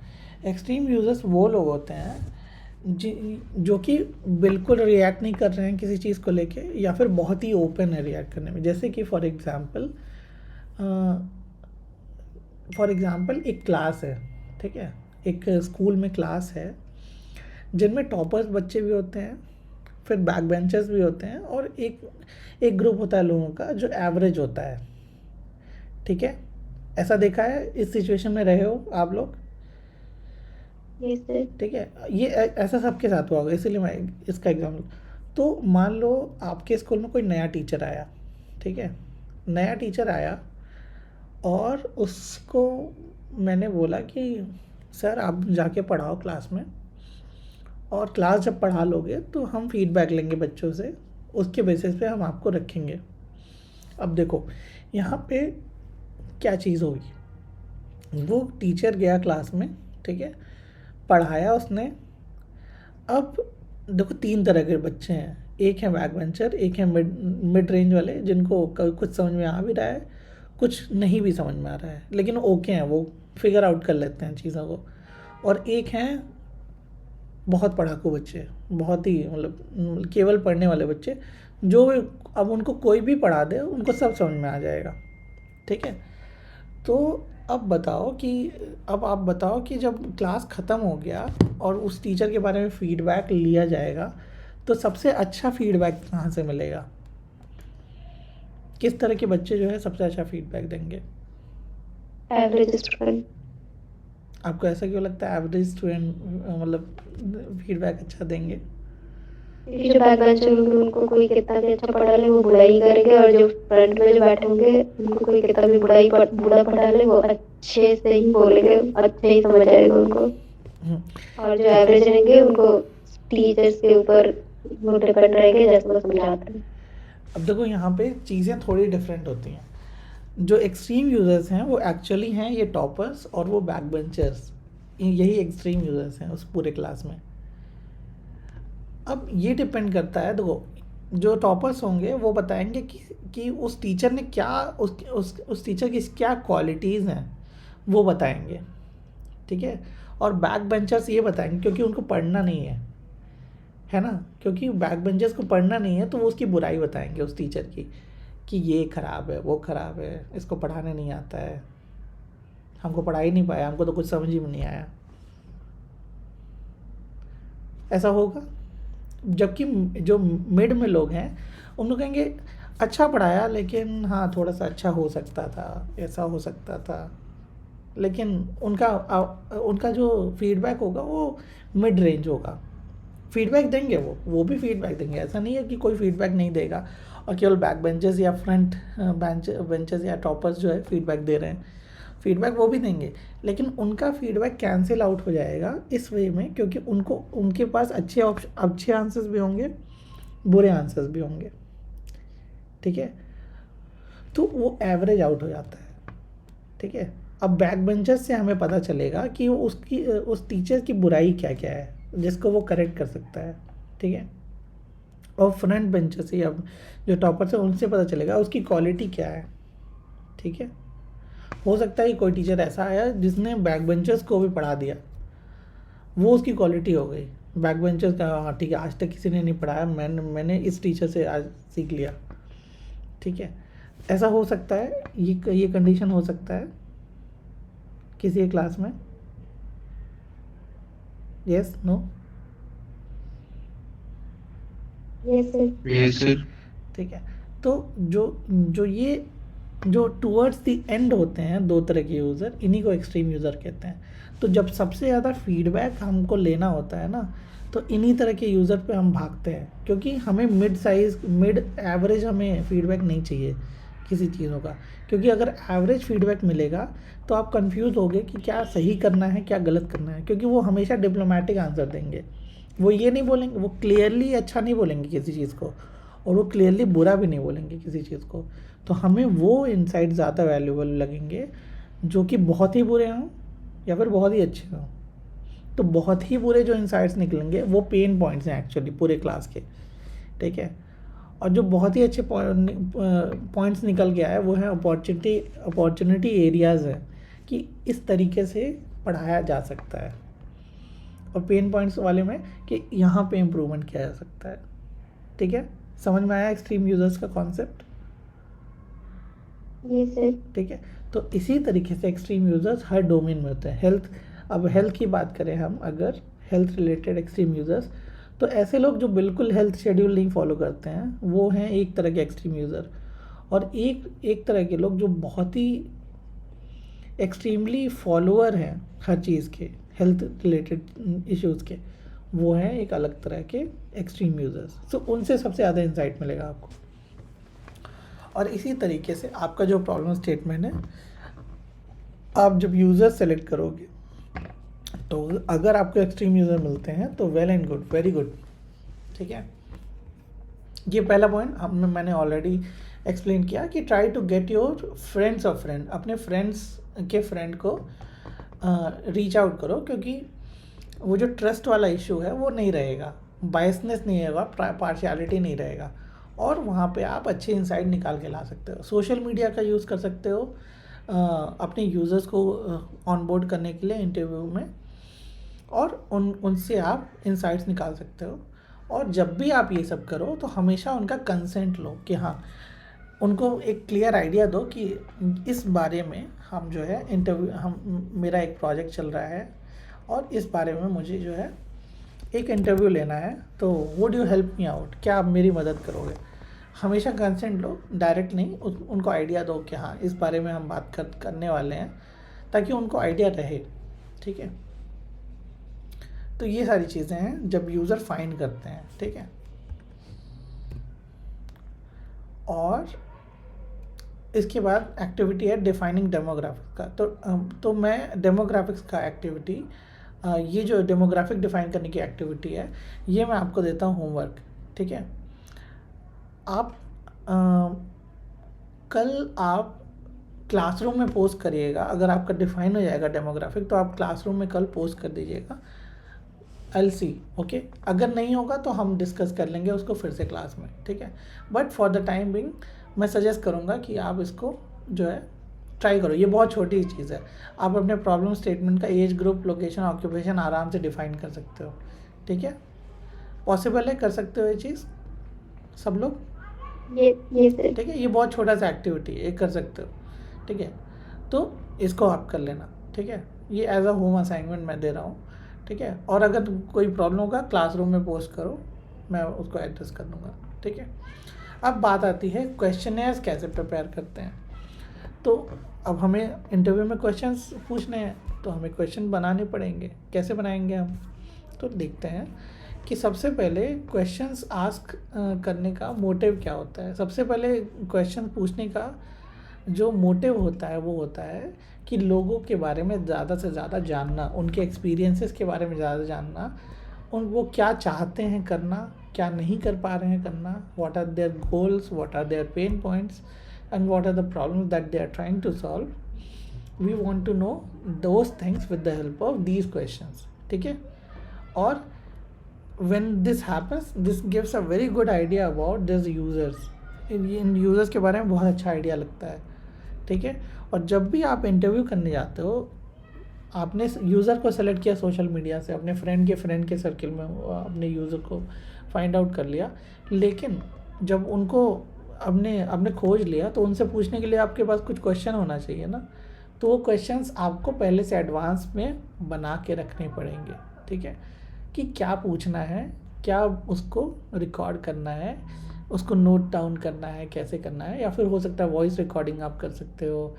[SPEAKER 1] एक्सट्रीम यूज़र्स वो लोग होते हैं जो कि बिल्कुल रिएक्ट नहीं कर रहे हैं किसी चीज़ को लेके, या फिर बहुत ही ओपन है रिएक्ट करने में। जैसे कि फॉर एग्ज़ाम्पल एक क्लास है, ठीक है, एक स्कूल में क्लास है जिनमें टॉपर्स बच्चे भी होते हैं, फिर बैक बेंचर्स भी होते हैं, और एक ग्रुप होता है लोगों का जो एवरेज होता है, ठीक है। ऐसा देखा है? इस सिचुएशन में रहे हो आप लोग?
[SPEAKER 2] Yes, sir.
[SPEAKER 1] ठीक है, ये ऐसा सबके साथ हुआ होगा, इसीलिए मैं इसका एग्जाम्पल। तो मान लो आपके स्कूल में कोई नया टीचर आया, ठीक है, नया टीचर आया और उसको मैंने बोला कि सर आप जाके पढ़ाओ क्लास में, और क्लास जब पढ़ा लोगे तो हम फीडबैक लेंगे बच्चों से, उसके बेसिस पे हम आपको रखेंगे। अब देखो यहाँ पे क्या चीज़ होगी, वो टीचर गया क्लास में, ठीक है, पढ़ाया उसने। अब देखो तीन तरह के बच्चे हैं, एक है बैक बेंचर, एक है मिड रेंज वाले जिनको कुछ समझ में आ भी रहा है, कुछ नहीं भी समझ में आ रहा है, लेकिन ओके हैं, वो फिगर आउट कर लेते हैं चीज़ों को। और एक हैं बहुत पढ़ाकू बच्चे, बहुत ही मतलब केवल पढ़ने वाले बच्चे, जो अब उनको कोई भी पढ़ा दे उनको सब समझ में आ जाएगा, ठीक है। तो अब आप बताओ कि जब क्लास ख़त्म हो गया और उस टीचर के बारे में फ़ीडबैक लिया जाएगा, तो सबसे अच्छा फ़ीडबैक कहाँ से मिलेगा? किस तरह के बच्चे जो है सबसे अच्छा फ़ीडबैक देंगे?
[SPEAKER 2] Average student.
[SPEAKER 1] आपको ऐसा क्यों लगता है एवरेज स्टूडेंट मतलब फीडबैक अच्छा देंगे?
[SPEAKER 2] क्योंकि जो बैक बेंचर होंगे उनको कोई कितना भी अच्छा पढ़ा ले वो बुरा ही करेंगे, और जो फ्रंट में जो बैठे होंगे उनको कोई कितना भी बुरा पढ़ा ले वो अच्छे से ही बोलेंगे, अच्छे ही समझ आएगा उनको। और जो एवरेज रहेंगे उनको टीचर्स के ऊपर वो डिपेंड रहेंगे जैसे वो समझाते हैं।
[SPEAKER 1] अब देखो यहाँ पे चीज़ें थोड़ी डिफरेंट होती हैं। जो एक्सट्रीम यूज़र्स हैं वो एक्चुअली हैं ये टॉपर्स, और वो बैक बेंचर्स, यही एक्सट्रीम यूज़र्स हैं उस पूरे क्लास में। अब ये डिपेंड करता है, देखो जो टॉपर्स होंगे वो बताएंगे कि उस टीचर ने क्या उस टीचर की क्या क्वालिटीज़ हैं वो बताएंगे, ठीक है। और बैक बेंचर्स ये बताएंगे क्योंकि उनको पढ़ना नहीं है ना, क्योंकि बैक बेंचर्स को पढ़ना नहीं है तो वो उसकी बुराई बताएंगे उस टीचर की कि ये ख़राब है, वो ख़राब है, इसको पढ़ाने नहीं आता है, हमको पढ़ा ही नहीं पाया, हमको तो कुछ समझ ही में नहीं आया। ऐसा होगा। जबकि जो मिड में लोग हैं उन लोग कहेंगे अच्छा पढ़ाया, लेकिन हाँ थोड़ा सा अच्छा हो सकता था, ऐसा हो सकता था, लेकिन उनका जो फीडबैक होगा वो मिड रेंज होगा। फीडबैक देंगे वो भी फीडबैक देंगे, ऐसा नहीं है कि कोई फीडबैक नहीं देगा और केवल बैक बेंचर्स या फ्रंट बेंचर्स या टॉपर्स जो है फीडबैक दे रहे हैं। फीडबैक वो भी देंगे, लेकिन उनका फीडबैक कैंसिल आउट हो जाएगा इस वे में, क्योंकि उनके पास अच्छे आंसर्स भी होंगे, बुरे आंसर्स भी होंगे, ठीक है। तो वो एवरेज आउट हो जाता है, ठीक है। अब बैक बेंचर्स से हमें पता चलेगा कि उस टीचर की बुराई क्या क्या है जिसको वो करेक्ट कर सकता है, ठीक है। और फ्रंट बेंचर से या जो टॉपर से उनसे पता चलेगा उसकी क्वालिटी क्या है, ठीक है। हो सकता है कोई टीचर ऐसा आया जिसने बैक बेंचर्स को भी पढ़ा दिया, वो उसकी क्वालिटी हो गई। बैक बेंचर्स का हाँ ठीक है, आज तक किसी ने नहीं पढ़ाया, मैंने इस टीचर से आज सीख लिया, ठीक है। ऐसा हो सकता है, ये कंडीशन हो सकता है किसी क्लास में। Yes no?
[SPEAKER 2] Yes sir.
[SPEAKER 3] Yes, sir.
[SPEAKER 1] ठीक है। तो जो टूवर्ड्स द एंड होते हैं दो तरह के यूज़र, इन्हीं को एक्सट्रीम यूज़र कहते हैं। तो जब सबसे ज़्यादा फीडबैक हमको लेना होता है ना, तो इन्हीं तरह के यूज़र पे हम भागते हैं, क्योंकि हमें मिड एवरेज हमें फीडबैक नहीं चाहिए किसी चीज़ों का। क्योंकि अगर एवरेज फीडबैक मिलेगा तो आप कंफ्यूज होगे कि क्या सही करना है क्या गलत करना है, क्योंकि वो हमेशा डिप्लोमेटिक आंसर देंगे। वो ये नहीं बोलेंगे, वो क्लियरली अच्छा नहीं बोलेंगे किसी चीज़ को, और वो क्लियरली बुरा भी नहीं बोलेंगे किसी चीज़ को। तो हमें वो इनसाइट ज़्यादा वैल्यूबल लगेंगे जो कि बहुत ही बुरे हों या फिर बहुत ही अच्छे हों। तो बहुत ही बुरे जो इनसाइट्स निकलेंगे वो पेन पॉइंट्स हैं एक्चुअली पूरे क्लास के, ठीक है। और जो बहुत ही अच्छे पॉइंट्स निकल के आए वो है अपॉर्चुनिटी एरियाज़ है कि इस तरीके से पढ़ाया जा सकता है, और पेन पॉइंट्स वाले में कि यहाँ पे इम्प्रूवमेंट किया जा सकता है, ठीक है। समझ में आया एक्सट्रीम यूज़र्स का कॉन्सेप्ट?
[SPEAKER 2] Yes sir.
[SPEAKER 1] ठीक है। तो इसी तरीके से एक्सट्रीम यूज़र्स हर डोमेन में होते हैं। अब हेल्थ की बात करें हम, अगर हेल्थ रिलेटेड एक्सट्रीम यूज़र्स, तो ऐसे लोग जो बिल्कुल हेल्थ शेड्यूल नहीं फॉलो करते हैं वो हैं एक तरह के एक्सट्रीम यूज़र। और एक तरह के लोग जो बहुत ही एक्सट्रीमली फॉलोअर हैं हर चीज़ के, हेल्थ रिलेटेड इश्यूज़ के, वो हैं एक अलग तरह के एक्सट्रीम यूज़र्स। तो उनसे सबसे ज़्यादा इंसाइट मिलेगा आपको। और इसी तरीके से आपका जो प्रॉब्लम स्टेटमेंट है, आप जब यूज़र सेलेक्ट करोगे तो अगर आपको एक्सट्रीम यूज़र मिलते हैं तो well and good, very good, ठीक है। ये पहला पॉइंट मैंने ऑलरेडी एक्सप्लेन किया कि try to get your friends of friend, अपने फ्रेंड्स के फ्रेंड को रीच आउट करो, क्योंकि वो जो ट्रस्ट वाला इशू है वो नहीं रहेगा, बायसनेस नहीं रहेगा, पार्शियलिटी नहीं रहेगा, और वहाँ पे आप अच्छे इंसाइट निकाल के ला सकते हो। सोशल मीडिया का यूज़ कर सकते हो अपने यूज़र्स को ऑनबोर्ड करने के लिए इंटरव्यू में, और उनसे आप इंसाइट्स निकाल सकते हो। और जब भी आप ये सब करो तो हमेशा उनका कंसेंट लो, कि हाँ, उनको एक क्लियर आइडिया दो कि इस बारे में हम जो है मेरा एक प्रोजेक्ट चल रहा है और इस बारे में मुझे जो है एक इंटरव्यू लेना है, तो would you help me out, क्या आप मेरी मदद करोगे। हमेशा कंसेंट लो, डायरेक्ट नहीं, उनको आइडिया दो कि हाँ इस बारे में हम बात करने वाले हैं, ताकि उनको आइडिया रहे, ठीक है। तो ये सारी चीज़ें हैं जब यूज़र फाइंड करते हैं, ठीक है। और इसके बाद एक्टिविटी है डिफाइनिंग डेमोग्राफिक्स का। तो मैं डेमोग्राफिक्स का एक्टिविटी, ये जो डेमोग्राफिक डिफाइन करने की एक्टिविटी है, ये मैं आपको देता हूँ होमवर्क, ठीक है। आप कल आप क्लासरूम में पोस्ट करिएगा, अगर आपका डिफाइन हो जाएगा डेमोग्राफिक तो आप क्लासरूम में कल पोस्ट कर दीजिएगा, LC, ओके। अगर नहीं होगा तो हम डिस्कस कर लेंगे उसको फिर से क्लास में, ठीक है। But for the time being मैं सजेस्ट करूँगा कि आप इसको जो है ट्राई करो। ये बहुत छोटी चीज़ है, आप अपने प्रॉब्लम स्टेटमेंट का एज ग्रुप, लोकेशन, ऑक्यूपेशन आराम से डिफाइन कर सकते हो, ठीक है। पॉसिबल है, कर सकते हो ये चीज़ सब लोग,
[SPEAKER 2] ये सर।
[SPEAKER 1] ठीक है। ये बहुत छोटा सा एक्टिविटी है, ये कर सकते हो, ठीक है। तो इसको आप कर लेना, ठीक है। ये एज अ होम असाइनमेंट मैं दे रहा हूँ, ठीक है। और अगर कोई प्रॉब्लम होगा क्लासरूम में पोस्ट करो, मैं उसको एड्रेस कर दूँगा, ठीक है। अब बात आती है क्वेश्चनेयर्स कैसे प्रिपेयर करते हैं। तो अब हमें इंटरव्यू में क्वेश्चंस पूछने हैं, तो हमें क्वेश्चन बनाने पड़ेंगे। कैसे बनाएंगे हम, तो देखते हैं कि सबसे पहले क्वेश्चंस आस्क करने का मोटिव क्या होता है। सबसे पहले क्वेश्चन पूछने का जो मोटिव होता है वो होता है कि लोगों के बारे में ज़्यादा से ज़्यादा जानना, उनके एक्सपीरियंसेस के बारे में ज़्यादा जानना, वो क्या चाहते हैं करना, क्या नहीं कर पा रहे हैं करना, what are their goals, what are their pain points, and what are the problems that they are trying to solve. We want to know those things with the help of these questions, ठीक है। और when this happens, this gives a very good idea about these users. In users के बारे में बहुत अच्छा idea लगता है, ठीक है। और जब भी आप इंटरव्यू करने जाते हो, आपने यूज़र को सेलेक्ट किया सोशल मीडिया से, अपने फ्रेंड के सर्किल में अपने यूज़र को फाइंड आउट कर लिया, लेकिन जब उनको आपने खोज लिया तो उनसे पूछने के लिए आपके पास कुछ क्वेश्चन होना चाहिए ना। तो वो क्वेश्चंस आपको पहले से एडवांस में बना के रखने पड़ेंगे, ठीक है, कि क्या पूछना है, क्या उसको रिकॉर्ड करना है, उसको नोट डाउन करना है, कैसे करना है। या फिर हो सकता है वॉइस रिकॉर्डिंग आप कर सकते हो,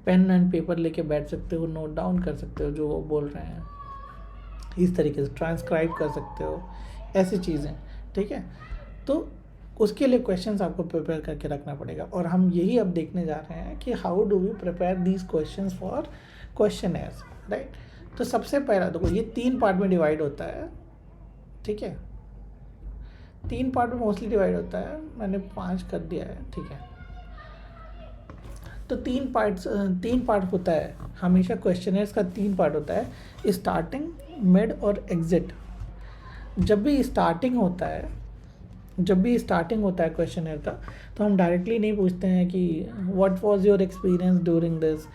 [SPEAKER 1] पेन एंड पेपर लेके बैठ सकते हो, नोट डाउन कर सकते हो जो वो बोल रहे हैं, इस तरीके से ट्रांसक्राइब कर सकते हो, ऐसी चीज़ें, ठीक है। तो उसके लिए क्वेश्चंस आपको प्रिपेयर करके रखना पड़ेगा, और हम यही अब देखने जा रहे हैं कि how do we prepare these questions for questioners, right. तो सबसे पहला देखो, ये 3 पार्ट में डिवाइड होता है, ठीक है, 3 पार्ट में मोस्टली डिवाइड होता है, मैंने 5 कर दिया है, ठीक है। तो 3 पार्ट होता है हमेशा, क्वेश्चनर्स का 3 पार्ट होता है, स्टार्टिंग, मिड और एग्जिट। जब भी स्टार्टिंग होता है क्वेश्चनर का, तो हम डायरेक्टली नहीं पूछते हैं कि what was your experience during this,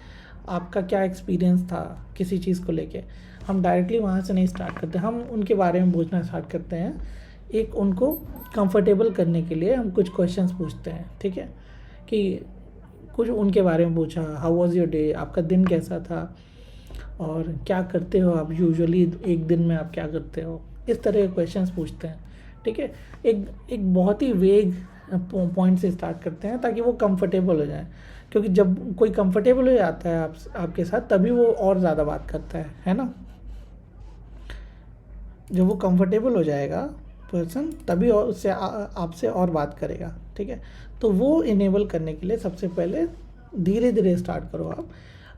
[SPEAKER 1] आपका क्या एक्सपीरियंस था किसी चीज़ को लेके। हम डायरेक्टली वहाँ से नहीं स्टार्ट करते, हम उनके बारे में पूछना स्टार्ट करते हैं। एक उनको कंफर्टेबल करने के लिए हम कुछ क्वेश्चंस पूछते हैं, ठीक है, कि कुछ उनके बारे में पूछा, हाउ वाज योर डे, आपका दिन कैसा था, और क्या करते हो आप यूजुअली, एक दिन में आप क्या करते हो, इस तरह के क्वेश्चंस पूछते हैं, ठीक है। एक बहुत ही वेग पॉइंट से स्टार्ट करते हैं ताकि वो कंफर्टेबल हो जाए, क्योंकि जब कोई कंफर्टेबल हो जाता है आपके साथ, तभी वो और ज़्यादा बात करता है ना। जब वो कंफर्टेबल हो जाएगा पर्सन, तभी और उससे आपसे और बात करेगा, ठीक है। तो वो इनेबल करने के लिए सबसे पहले धीरे धीरे स्टार्ट करो आप।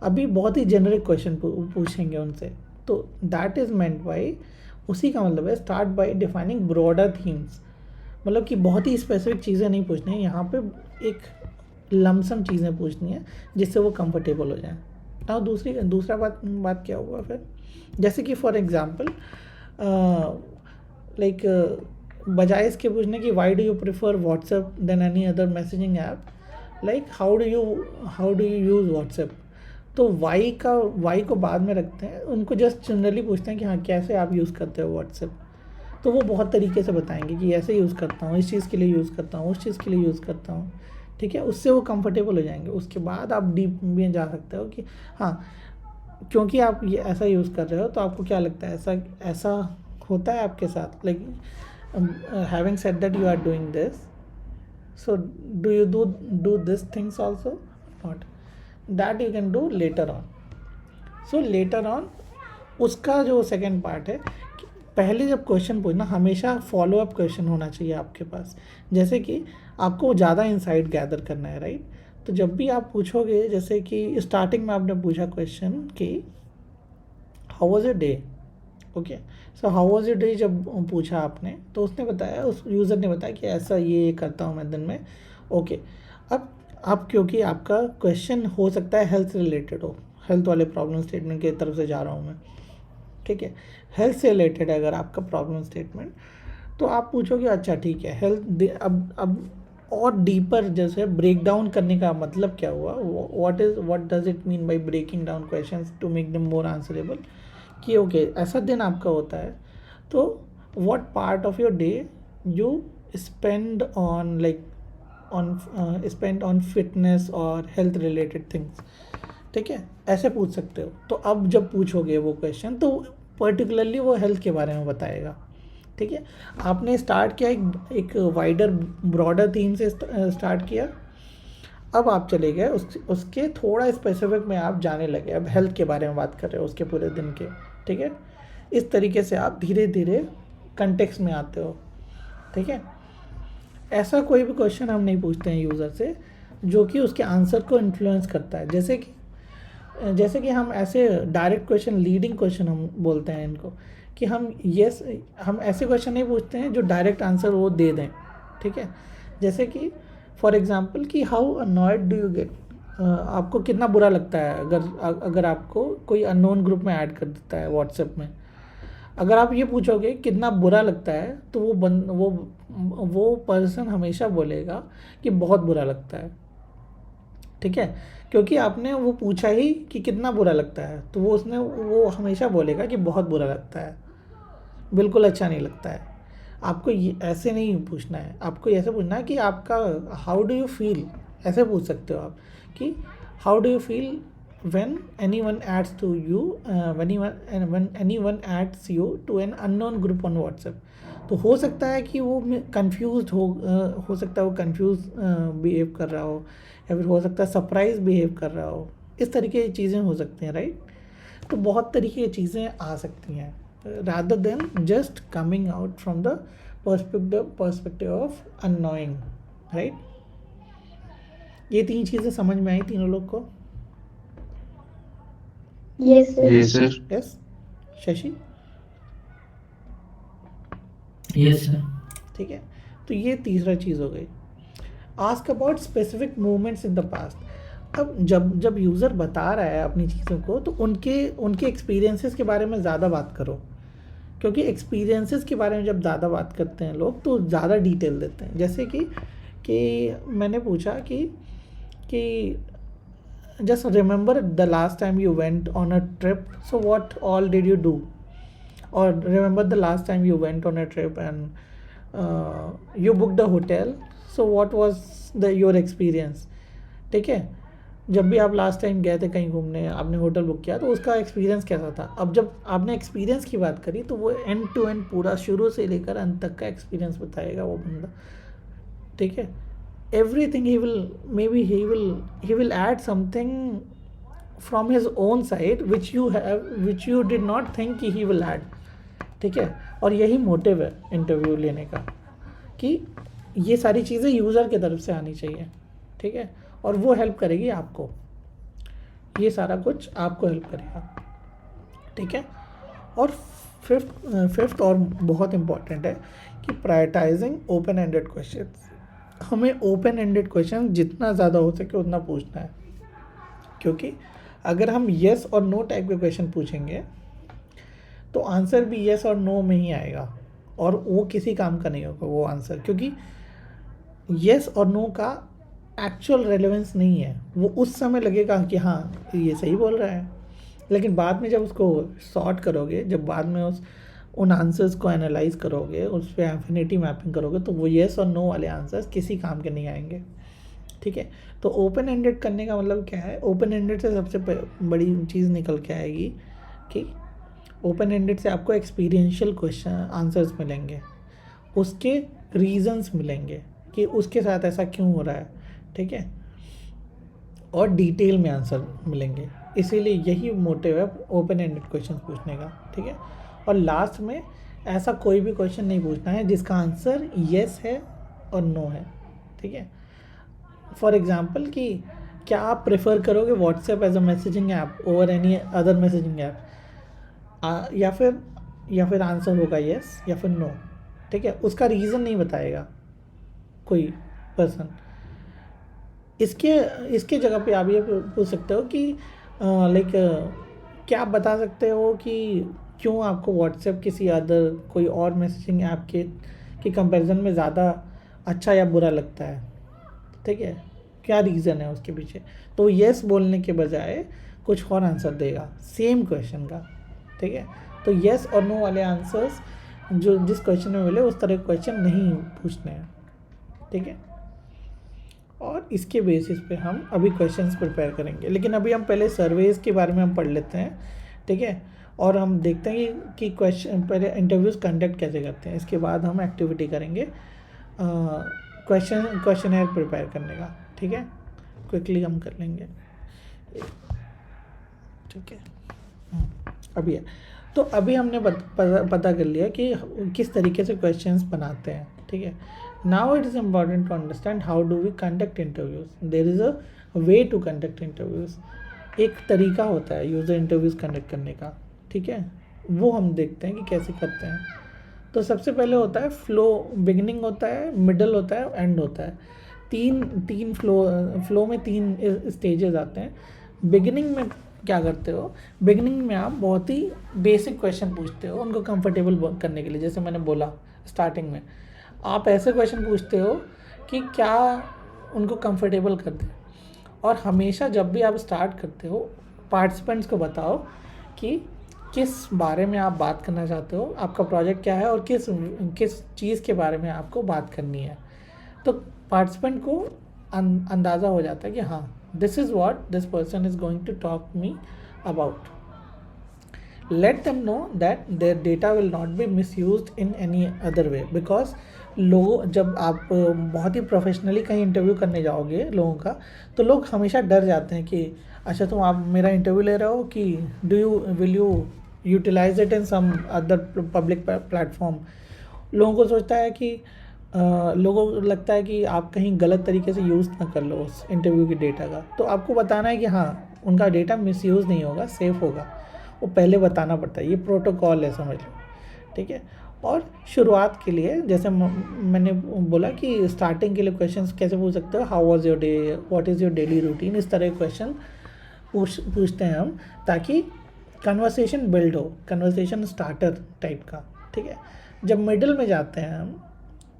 [SPEAKER 1] अभी बहुत ही जेनरिक क्वेश्चन पूछेंगे उनसे, तो दैट इज़ मेंट बाई, उसी का मतलब है start by defining broader themes, मतलब कि बहुत ही स्पेसिफिक चीज़ें नहीं पूछनी है, यहाँ पे एक लमसम चीज़ें पूछनी है जिससे वो कंफर्टेबल हो जाए। और दूसरा बात क्या हुआ फिर, जैसे कि फॉर एग्जांपल लाइक बजाय इसके पूछने की why do you prefer WhatsApp than any other messaging app, like how do you use WhatsApp, तो वाई को बाद में रखते हैं, उनको जस्ट जनरली पूछते हैं कि हाँ कैसे आप यूज़ करते हो व्हाट्सएप। तो वो बहुत तरीके से बताएंगे कि ऐसे यूज़ करता हूँ, इस चीज़ के लिए यूज़ करता हूँ, उस चीज़ के लिए यूज़ करता हूँ, ठीक है। उससे वो कंफर्टेबल हो जाएंगे। उसके बाद आप डीप में जा सकते हो कि हाँ, क्योंकि आप ये ऐसा यूज़ कर रहे हो तो आपको क्या लगता है, ऐसा होता है आपके साथ, like having said that you are doing this, so do you do this things also not, that you can do later on. So later on उसका जो सेकेंड पार्ट है, पहले जब क्वेश्चन पूछना, हमेशा फॉलो अप क्वेश्चन होना चाहिए आपके पास, जैसे कि आपको ज़्यादा इंसाइट गैदर करना है, राइट। तो जब भी आप पूछोगे, जैसे कि स्टार्टिंग में आपने पूछा क्वेश्चन कि how was your day, okay, so how was your day जब पूछा आपने, तो उसने बताया, उस यूज़र ने बताया कि ऐसा ये करता हूँ मैं दिन में, ओके। अब क्योंकि आपका क्वेश्चन हो सकता है हेल्थ रिलेटेड हो, हेल्थ वाले प्रॉब्लम स्टेटमेंट की तरफ से जा रहा हूँ मैं, ठीक है, हेल्थ से रिलेटेड है अगर आपका प्रॉब्लम स्टेटमेंट, तो आप पूछोगे अच्छा ठीक है हेल्थ। अब और डीपर जैसे ब्रेक डाउन करने का मतलब क्या हुआ, what does it mean by breaking down questions to make them more answerable, कि ओके ऐसा दिन आपका होता है, तो what part of your day you spend on on fitness और हेल्थ रिलेटेड थिंग्स, ठीक है, ऐसे पूछ सकते हो। तो अब जब पूछोगे वो क्वेश्चन, तो पर्टिकुलरली वो हेल्थ के बारे में बताएगा, ठीक है। आपने स्टार्ट किया एक वाइडर ब्रॉडर थीम से स्टार्ट किया, अब आप चले गए उसके थोड़ा स्पेसिफिक में आप जाने लगे, अब हेल्थ के बारे में बात कर रहे हो उसके पूरे दिन के, ठीक है। इस तरीके से आप धीरे धीरे कंटेक्स्ट में आते हो, ठीक है। ऐसा कोई भी क्वेश्चन हम नहीं पूछते हैं यूज़र से जो कि उसके आंसर को इन्फ्लुएंस करता है, जैसे कि हम ऐसे डायरेक्ट क्वेश्चन, लीडिंग क्वेश्चन हम बोलते हैं इनको, कि हम ऐसे क्वेश्चन नहीं पूछते हैं जो डायरेक्ट आंसर वो दे दें, ठीक है। जैसे कि फॉर एग्जांपल कि how annoyed do you get, आपको कितना बुरा लगता है अगर आपको कोई अननोन ग्रुप में ऐड कर देता है व्हाट्सएप में, अगर आप ये पूछोगे कितना बुरा लगता है तो वो पर्सन हमेशा बोलेगा कि बहुत बुरा लगता है, ठीक है, क्योंकि आपने वो पूछा ही कि कितना बुरा लगता है, तो वो हमेशा बोलेगा कि बहुत बुरा लगता है, बिल्कुल अच्छा नहीं लगता है। आपको ये ऐसे नहीं पूछना है, आपको ऐसे पूछना है कि आपका हाउ डू यू फील, ऐसे पूछ सकते हो आप कि how do you feel when anyone adds to you when anyone adds you to an unknown group on WhatsApp। तो हो सकता है कि वो कंफ्यूज हो सकता है वो कंफ्यूज बिहेव कर रहा हो, या फिर हो सकता है सरप्राइज बिहेव कर रहा हो, इस तरीके की चीज़ें हो सकती हैं, राइट। तो बहुत तरीके की चीज़ें आ सकती हैं rather than just coming out from the perspective of annoying, right। ये 3 चीज़ें समझ में आई तीनों लोग को?
[SPEAKER 2] Yes sir.
[SPEAKER 3] Yes, sir.
[SPEAKER 1] Yes Shashi,
[SPEAKER 4] Yes, sir.
[SPEAKER 1] ठीक है। तो ये तीसरा चीज़ हो गई। Ask about specific movements in the past. अब जब यूज़र बता रहा है अपनी चीज़ों को, तो उनके एक्सपीरियंसेस के बारे में ज़्यादा बात करो, क्योंकि एक्सपीरियंसेस के बारे में जब ज़्यादा बात करते हैं लोग तो ज़्यादा डिटेल देते हैं। जैसे कि मैंने पूछा कि just remember the last time you went on a trip, so what all did you do, और remember the last time you went on a trip and you book the hotel, so what was your experience, ठीक है। जब भी आप last time गए थे कहीं घूमने, आपने होटल बुक किया, तो उसका एक्सपीरियंस कैसा था। अब जब आपने एक्सपीरियंस की बात करी तो वो एंड टू एंड पूरा शुरू से लेकर अंत तक का एक्सपीरियंस बताएगा वो बंदा, ठीक है। everything he will add something from his own side which you did not think he will add, ठीक है। और यही मोटिव है इंटरव्यू लेने का, कि ये सारी चीज़ें यूज़र की तरफ से आनी चाहिए, ठीक है, और वो हेल्प करेगी आपको, ये सारा कुछ आपको हेल्प करेगा, ठीक है। और फिफ्थ और बहुत इम्पॉर्टेंट है कि प्रायोरिटाइजिंग ओपन एंडेड क्वेश्चन। हमें ओपन एंडेड क्वेश्चन जितना ज़्यादा हो सके उतना पूछना है, क्योंकि अगर हम येस और नो टाइप के क्वेश्चन पूछेंगे तो आंसर भी येस और नो में ही आएगा, और वो किसी काम का नहीं होगा वो आंसर, क्योंकि येस और नो का एक्चुअल रेलेवेंस नहीं है। वो उस समय लगेगा कि हाँ ये सही बोल रहा है, लेकिन बाद में जब उसको सॉर्ट करोगे, जब बाद में उन आंसर्स को एनालाइज करोगे, उस पर एफिनिटी मैपिंग करोगे, तो वो येस और नो वाले आंसर्स किसी काम के नहीं आएंगे, ठीक है। तो ओपन एंडेड करने का मतलब क्या है? ओपन एंडेड से सबसे बड़ी चीज़ निकल के आएगी कि ओपन एंडेड से आपको एक्सपीरियंशियल क्वेश्चन आंसर्स मिलेंगे, उसके रीजंस मिलेंगे कि उसके साथ ऐसा क्यों हो रहा है, ठीक है, और डिटेल में आंसर मिलेंगे। इसीलिए यही मोटिव है ओपन एंडेड क्वेश्चन पूछने का, ठीक है। और लास्ट में ऐसा कोई भी क्वेश्चन नहीं पूछना है जिसका आंसर येस है और नो है, ठीक है। फॉर एग्जांपल कि क्या आप प्रेफर करोगे WhatsApp as a messaging app over any other messaging app, या फिर आंसर होगा येस या फिर नो, ठीक है। उसका रीज़न नहीं बताएगा कोई पर्सन। इसके जगह पे आप ये पूछ सकते हो कि लाइक क्या आप बता सकते हो कि क्यों आपको व्हाट्सएप किसी अदर कोई और मैसेजिंग ऐप के कंपैरिजन में ज़्यादा अच्छा या बुरा लगता है, ठीक है, क्या रीज़न है उसके पीछे। तो येस बोलने के बजाय कुछ और आंसर देगा सेम क्वेश्चन का, ठीक है। तो येस और नो वाले आंसर्स जो जिस क्वेश्चन में मिले उस तरह के क्वेश्चन नहीं पूछने हैं, ठीक है। और इसके बेसिस पे हम अभी क्वेश्चंस प्रिपेयर करेंगे, लेकिन अभी हम पहले सर्वेज़ के बारे में हम पढ़ लेते हैं, ठीक है। और हम देखते हैं कि क्वेश्चन पहले इंटरव्यूज़ कंडक्ट कैसे करते हैं, इसके बाद हम एक्टिविटी करेंगे क्वेश्चनर प्रिपेयर करने का, ठीक है। क्विकली हम कर लेंगे, ठीक है। अभी है तो अभी हमने पता कर लिया कि किस तरीके से क्वेश्चंस बनाते हैं, ठीक है। Now it is important to understand how do we conduct interviews. There is a way to conduct interviews. एक तरीका होता है यूज़र इंटरव्यूज़ कंडक्ट करने का, ठीक है। वो हम देखते हैं कि कैसे करते हैं। तो सबसे पहले होता है फ्लो। बिगिनिंग होता है, मिडल होता है, एंड होता है। तीन फ्लो में 3 स्टेजेस आते हैं। बिगिनिंग में क्या करते हो, बिगिनिंग में आप बहुत ही बेसिक क्वेश्चन पूछते हो उनको कंफर्टेबल करने के लिए। जैसे मैंने बोला स्टार्टिंग में, आप ऐसे क्वेश्चन पूछते हो कि क्या उनको कंफर्टेबल कर दे। और हमेशा जब भी आप स्टार्ट करते हो, पार्टिसिपेंट्स को बताओ कि किस बारे में आप बात करना चाहते हो, आपका प्रोजेक्ट क्या है और किस किस चीज़ के बारे में आपको बात करनी है। तो पार्टिसिपेंट को अंदाज़ा हो जाता है कि हाँ, this is what this person is going to talk me about. let them know that their data will not be misused in any other way, because लोग जब आप बहुत ही प्रोफेशनली कहीं इंटरव्यू करने जाओगे लोगों का, तो लोग हमेशा डर जाते हैं कि अच्छा तुम आप मेरा इंटरव्यू ले रहे हो कि will you utilize it in some other public platform. लोगों को सोचता है कि लोगों को लगता है कि आप कहीं गलत तरीके से यूज़ ना कर लो उस इंटरव्यू के डेटा का। तो आपको बताना है कि हाँ, उनका डेटा मिसयूज़ नहीं होगा, सेफ़ होगा, वो पहले बताना पड़ता है। ये प्रोटोकॉल है, समझ लो, ठीक है। और शुरुआत के लिए जैसे मैंने बोला कि स्टार्टिंग के लिए क्वेश्चंस कैसे पूछ सकते हो, how was your day, what is your daily routine, इस तरह के क्वेश्चन पूछते हैं हम, ताकि कन्वर्सेशन बिल्ड हो, कन्वर्सेशन स्टार्टर टाइप का, ठीक है। जब मिडिल में जाते हैं हम,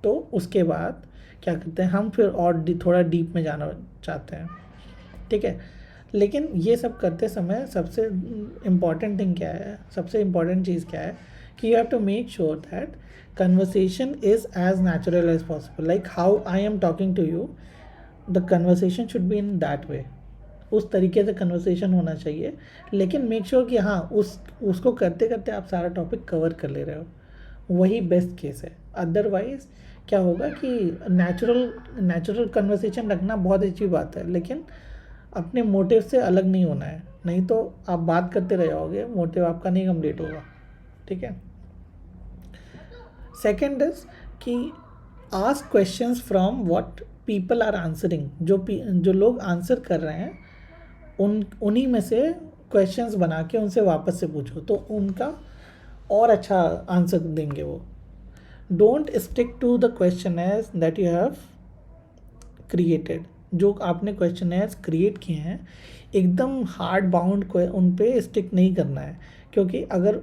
[SPEAKER 1] तो उसके बाद क्या करते हैं हम, फिर और थोड़ा डीप में जाना चाहते हैं, ठीक है। लेकिन ये सब करते समय सबसे इम्पॉर्टेंट थिंग क्या है, सबसे इम्पॉर्टेंट चीज़ क्या है कि you have to make sure that conversation is as natural as possible. Like how I am talking to you, the conversation should be in that way. उस तरीके से कन्वर्सेशन होना चाहिए, लेकिन मेक श्योर कि हाँ, उसको करते करते आप सारा टॉपिक कवर कर ले रहे हो, वही बेस्ट केस है। अदरवाइज़ क्या होगा कि नेचुरल कन्वर्सेशन रखना बहुत अच्छी बात है, लेकिन अपने मोटिव से अलग नहीं होना है, नहीं तो आप बात करते रह जाओगे, मोटिव आपका नहीं कंप्लीट होगा, ठीक है। सेकेंड इज कि ask questions from what people are answering. जो लोग आंसर कर रहे हैं उन्हीं में से क्वेश्चंस बना के उनसे वापस से पूछो, तो उनका और अच्छा आंसर देंगे वो। Don't stick to the questionnaires that you have created. जो आपने क्वेश्चनर्स क्रिएट किए हैं, एकदम हार्ड बाउंड उन पे स्टिक नहीं करना है, क्योंकि अगर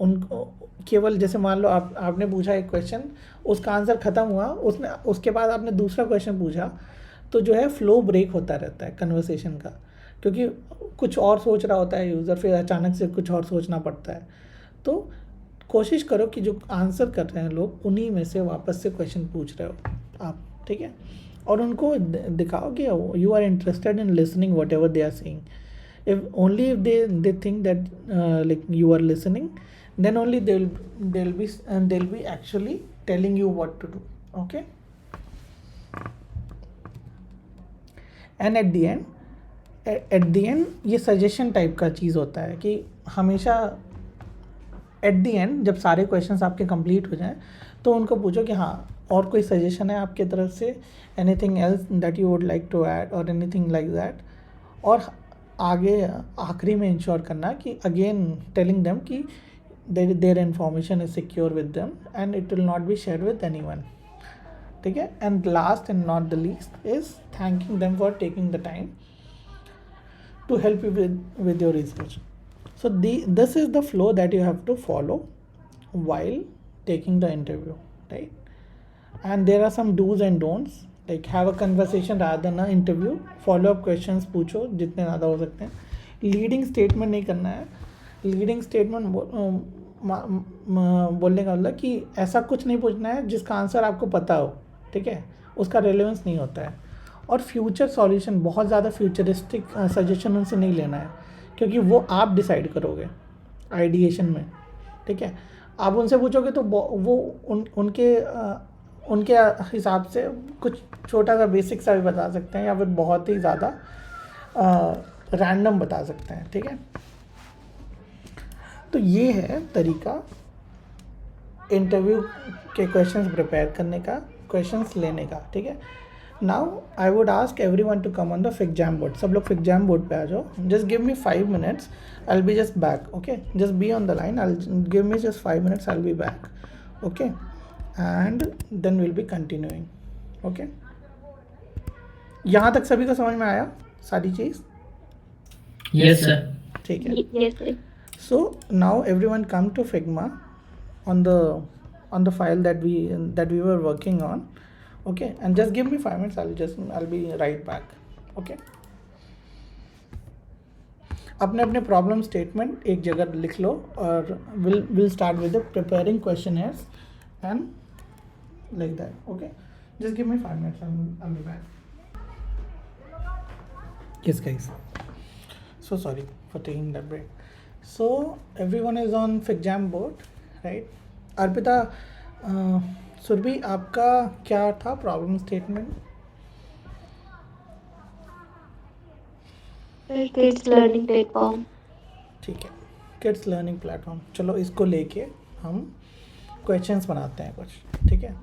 [SPEAKER 1] उनको केवल जैसे मान लो आपने पूछा एक क्वेश्चन, उसका आंसर ख़त्म हुआ, उसके बाद आपने दूसरा क्वेश्चन पूछा, तो जो है फ्लो ब्रेक होता रहता है कन्वर्सेशन का, क्योंकि कुछ और सोच रहा होता है यूज़र, फिर अचानक से कुछ और सोचना पड़ता है। तो कोशिश करो कि जो आंसर कर रहे हैं लोग, उन्हीं में से वापस से क्वेश्चन पूछ रहे हो आप, ठीक है। और उनको दिखाओ कि you are interested in listening whatever they are saying. if they think that like you are listening, then only they'll be actually telling you what to do, okay. And at the end ये suggestion type का चीज़ होता है कि हमेशा at the end जब सारे questions आपके complete हो जाएं, तो उनको पूछो कि हाँ, और कोई सजेशन है आपकी तरफ से, anything else that you would like to add और एनीथिंग लाइक दैट। और आगे आखिरी में इंश्योर करना कि अगेन टेलिंग देम कि their information is secure with them and it will not be share with anyone, ठीक है। And last and not the least is thanking them for taking the time to help you with your research. So this is the flow that you have to follow while taking the interview, right? And there are some do's and don'ts, like have a conversation rather than an interview, follow up questions पूछो जितने ज़्यादा हो सकते हैं, leading statement नहीं करना है। Leading statement बोलने का मतलब कि ऐसा कुछ नहीं पूछना है जिसका आंसर आपको पता हो, ठीक है, उसका रेलेवेंस नहीं होता है। और फ्यूचर सॉल्यूशन, बहुत ज़्यादा फ्यूचरिस्टिक सजेशन उनसे नहीं लेना है, क्योंकि वो आप डिसाइड करोगे आइडिएशन में, ठीक है। आप उनसे पूछोगे तो वो उनके हिसाब से कुछ छोटा सा बेसिक सा भी बता सकते हैं, या फिर बहुत ही ज़्यादा रैंडम बता सकते हैं, ठीक है। तो ये है तरीका इंटरव्यू के क्वेश्चंस प्रिपेयर करने का, क्वेश्चंस लेने का, ठीक है। Now I would ask everyone to come on the FigJam board. सब लोग फिगजैम बोर्ड पे आ जाओ। Just give me 5 minutes, I will be just back, okay. Just be on the line, I give me just 5 minutes, I will be back, okay. And then will be continuing, okay. यहाँ तक सभी को समझ में आया सारी चीज़?
[SPEAKER 4] Yes sir.
[SPEAKER 1] ठीक है.
[SPEAKER 2] Yes, sir.
[SPEAKER 1] So now everyone come to Figma on the file that we were working on. Okay, and just give me 5 minutes. I'll be right back. Okay. अपने अपने प्रॉब्लम स्टेटमेंट एक जगह लिख लो और will start with preparing questioners and like that. Okay, just give me 5 minutes. I'll be back. Yes, guys. So sorry for taking that break. So everyone is on FigJam board, right? Arpita, Surbhi, आपका क्या था problem statement?
[SPEAKER 2] Kids learning platform.
[SPEAKER 1] ठीक है, kids learning platform. चलो इसको लेके हम questions बनाते हैं कुछ. ठीक है.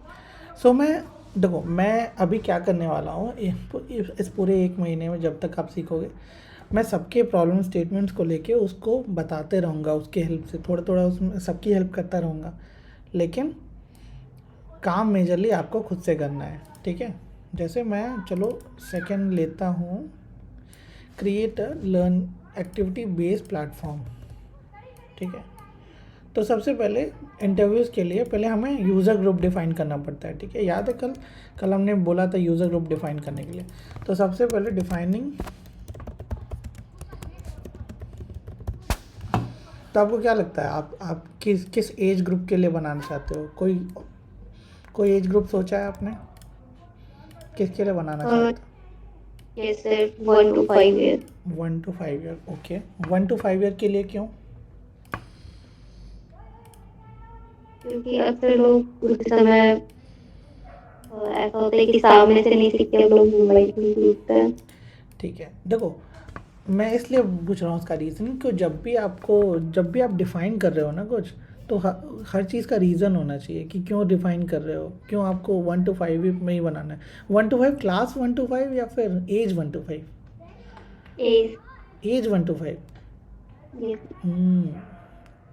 [SPEAKER 1] सो मैं अभी क्या करने वाला हूँ इस पूरे 1 महीने में, जब तक आप सीखोगे, मैं सबके प्रॉब्लम स्टेटमेंट्स को लेके उसको बताते रहूँगा. उसके हेल्प से थोड़ा थोड़ा उसमें सबकी हेल्प करता रहूँगा, लेकिन काम मेजरली आपको खुद से करना है. ठीक है. जैसे मैं चलो सेकंड लेता हूँ, create a learn activity based platform. ठीक है. तो सबसे पहले इंटरव्यूज़ के लिए पहले हमें यूज़र ग्रुप डिफ़ाइन करना पड़ता है. ठीक है. याद है कल हमने बोला था यूज़र ग्रुप डिफ़ाइन करने के लिए. तो सबसे पहले डिफ़ाइनिंग, तो आपको क्या लगता है आप किस एज ग्रुप के लिए बनाना चाहते हो? कोई एज ग्रुप सोचा है आपने किसके लिए बनाना चाहते हो?
[SPEAKER 2] Yes, sir. 1 to 5 years.
[SPEAKER 1] 1 to 5 year. Okay. 1 to 5 year के लिए क्यों?
[SPEAKER 2] क्योंकि अक्सर लोग उस समय ऐसा होता है कि सामने से नहीं सीखते, लोग मोबाइल में सीखते हैं.
[SPEAKER 1] ठीक है. देखो, मैं इसलिए पूछ रहा हूँ उसका रीज़न, कि जब भी आप डिफ़ाइन कर रहे हो ना कुछ, तो हर चीज़ का रीज़न होना चाहिए कि क्यों डिफ़ाइन कर रहे हो, क्यों आपको 1 to 5 में ही बनाना है. 1 to 5 क्लास 1 to 5 या फिर age 1 to 5? Age 1 to 5.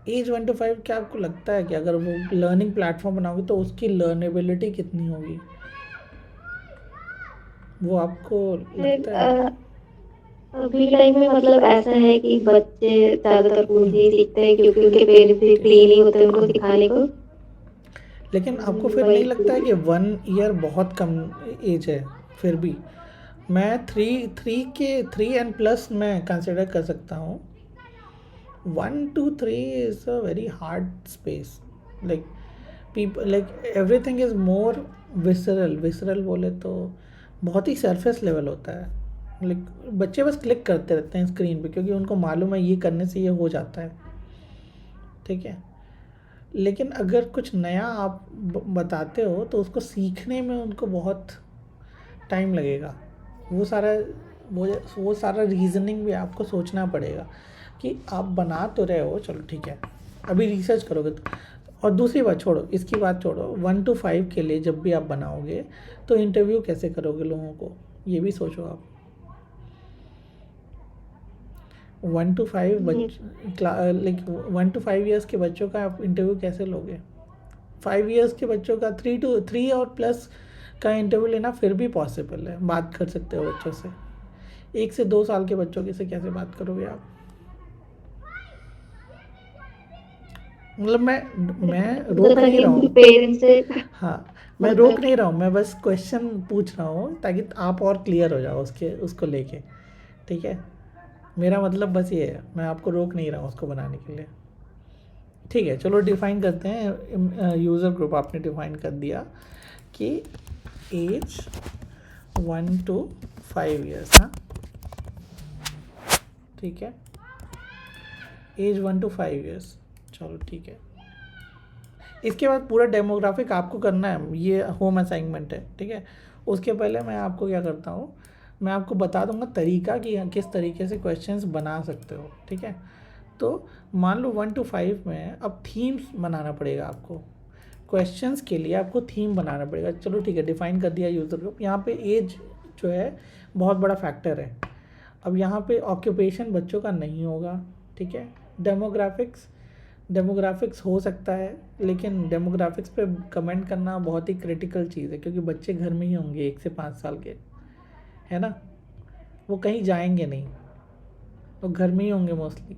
[SPEAKER 1] Age 1 to 5. क्या आपको लगता है कि अगर वो लर्निंग प्लेटफॉर्म बनाओगे तो उसकी लर्नेबिलिटी कितनी होगी? वो आपको लगता है?
[SPEAKER 2] अभी के टाइम में मतलब ऐसा है कि बच्चे ज़्यादातर फोन से ही सीखते हैं, क्योंकि उनके पेरेंट्स भी फ्री नहीं होते उनको सिखाने को.
[SPEAKER 1] लेकिन आपको फिर नहीं लगता है कि 1 ईयर बहुत कम एज है? फिर भी मैं 3 एंड प्लस मैं कंसिडर कर सकता हूँ. 1 to 3 is a very hard space. Like everything is more visceral बोले तो बहुत ही सरफेस लेवल होता है. लाइक बच्चे बस क्लिक करते रहते हैं स्क्रीन पे, क्योंकि उनको मालूम है ये करने से ये हो जाता है. ठीक है. लेकिन अगर कुछ नया आप बताते हो तो उसको सीखने में उनको बहुत टाइम लगेगा. वो सारा रीज़निंग भी आपको सोचना पड़ेगा कि आप बना तो रहे हो, चलो ठीक है, अभी रिसर्च करोगे तो. और दूसरी बात छोड़ो, इसकी बात छोड़ो, 1 to 5 के लिए जब भी आप बनाओगे तो इंटरव्यू कैसे करोगे लोगों को, ये भी सोचो आप. 1 to 5 लाइक 1 to 5 ईयर्स के बच्चों का आप इंटरव्यू कैसे लोगे? 5 ईयर्स के बच्चों का 3 और प्लस का इंटरव्यू लेना फिर भी पॉसिबल है, बात कर सकते हो बच्चों से. 1 से 2 साल के बच्चों के से कैसे बात करोगे आप? मतलब मैं रोक नहीं रहा हूँ.
[SPEAKER 2] पेरेंट्स से
[SPEAKER 1] हाँ, मैं रोक नहीं रहा हूँ, मैं बस क्वेश्चन पूछ रहा हूँ ताकि आप और क्लियर हो जाओ उसको लेके. ठीक है. मेरा मतलब बस ये है, मैं आपको रोक नहीं रहा हूँ उसको बनाने के लिए. ठीक है. चलो डिफ़ाइन करते हैं. यूज़र ग्रुप आपने डिफ़ाइन कर दिया कि एज 1 to 5 ईयर्स. हाँ, ठीक है. Age 1 to 5 years. चलो ठीक है. इसके बाद पूरा डेमोग्राफिक आपको करना है, ये होम असाइनमेंट है. ठीक है. उसके पहले मैं आपको क्या करता हूँ, मैं आपको बता दूंगा तरीका कि किस तरीके से क्वेश्चंस बना सकते हो. ठीक है. तो मान लो 1 to 5 में अब थीम्स बनाना पड़ेगा आपको. क्वेश्चंस के लिए आपको थीम बनाना पड़ेगा. चलो ठीक है, डिफ़ाइन कर दिया यूज़र ग्रुप. यहाँ पे एज जो है बहुत बड़ा फैक्टर है. अब यहाँ पे ऑक्यूपेशन बच्चों का नहीं होगा. ठीक है. डेमोग्राफिक्स हो सकता है, लेकिन डेमोग्राफिक्स पे कमेंट करना बहुत ही क्रिटिकल चीज़ है, क्योंकि बच्चे घर में ही होंगे 1 से 5 साल के, है ना, वो कहीं जाएंगे नहीं. वो घर में ही होंगे मोस्टली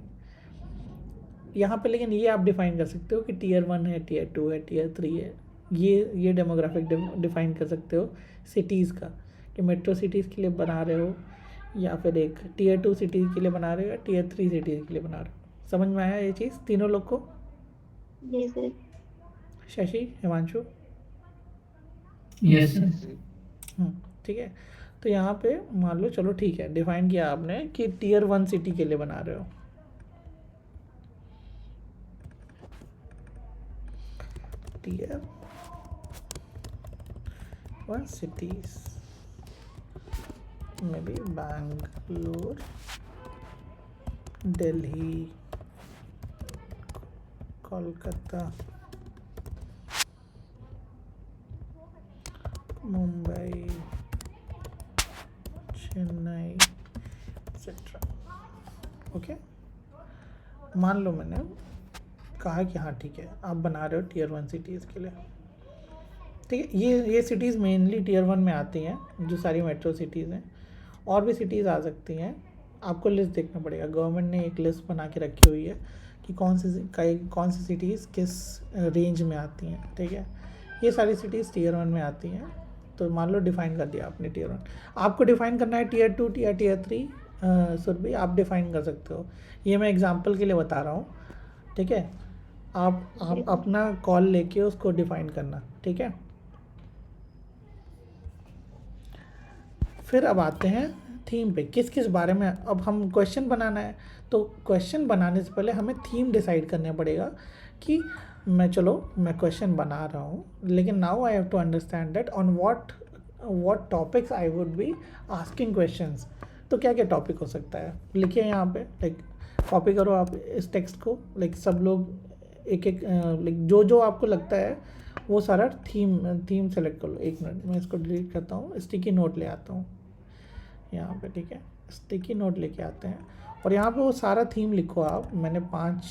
[SPEAKER 1] यहाँ पे। लेकिन ये आप डिफाइन कर सकते हो कि टीयर 1 है, टीयर 2 है, टीयर 3 है। ये डेमोग्राफिक डिफाइन कर सकते हो सिटीज़ का, कि मेट्रो सिटीज़ के लिए बना रहे हो या फिर एक टीयर 2 सिटीज़ के लिए बना रहे हो या टीयर 3 सिटीज़ के लिए बना रहे हो। समझ में आया ये चीज़ तीनों लोग को?
[SPEAKER 2] Yes sir.
[SPEAKER 1] Shashi, Himanshu?
[SPEAKER 4] Yes sir.
[SPEAKER 1] ठीक है। तो यहाँ पे मान लो, चलो ठीक है, डिफाइन किया आपने कि टीयर 1 सिटी के लिए बना रहे हो। Tier 1 cities, maybe Bangalore, Delhi, Kolkata, Mumbai, Chennai etcetera. Okay, मान लो मैंने कहा कि हाँ ठीक है, आप बना रहे हो टीयर 1 सिटीज़ के लिए। ठीक है, ये सिटीज़ मेनली टीयर 1 में आती हैं, जो सारी मेट्रो सिटीज़ हैं। और भी सिटीज़ आ सकती हैं, आपको लिस्ट देखना पड़ेगा। गवर्नमेंट ने एक लिस्ट बना के रखी हुई है कि कौन सी सिटीज़ किस रेंज में आती हैं। ठीक है, ये सारी सिटीज़ टीयर 1 में आती हैं। तो मान लो डिफ़ाइन कर दिया आपने टीयर 1। आपको डिफ़ाइन करना है टीयर 2 या टीयर 3, सुरभि आप डिफ़ाइन कर सकते हो। ये मैं एग्जांपल के लिए बता रहा हूँ। ठीक है, आप अपना कॉल लेके उसको डिफ़ाइन करना। ठीक है, फिर अब आते हैं थीम पे, किस किस बारे में अब हम क्वेश्चन बनाना है। तो क्वेश्चन बनाने से पहले हमें थीम डिसाइड करना पड़ेगा कि मैं क्वेश्चन बना रहा हूँ, लेकिन now I have to understand that on what topics I would be asking questions. तो क्या क्या टॉपिक हो सकता है, लिखिए यहाँ पे, लाइक कॉपी करो आप इस टेक्स्ट को, लाइक सब लोग एक लाइक जो आपको लगता है वो सारा थीम सेलेक्ट कर लो। एक मिनट, मैं इसको डिलीट करता हूँ, स्टिकी नोट ले आता हूँ यहाँ पे। ठीक है, स्टिकी नोट लेके आते हैं और यहाँ पे वो सारा थीम लिखो आप। मैंने 5,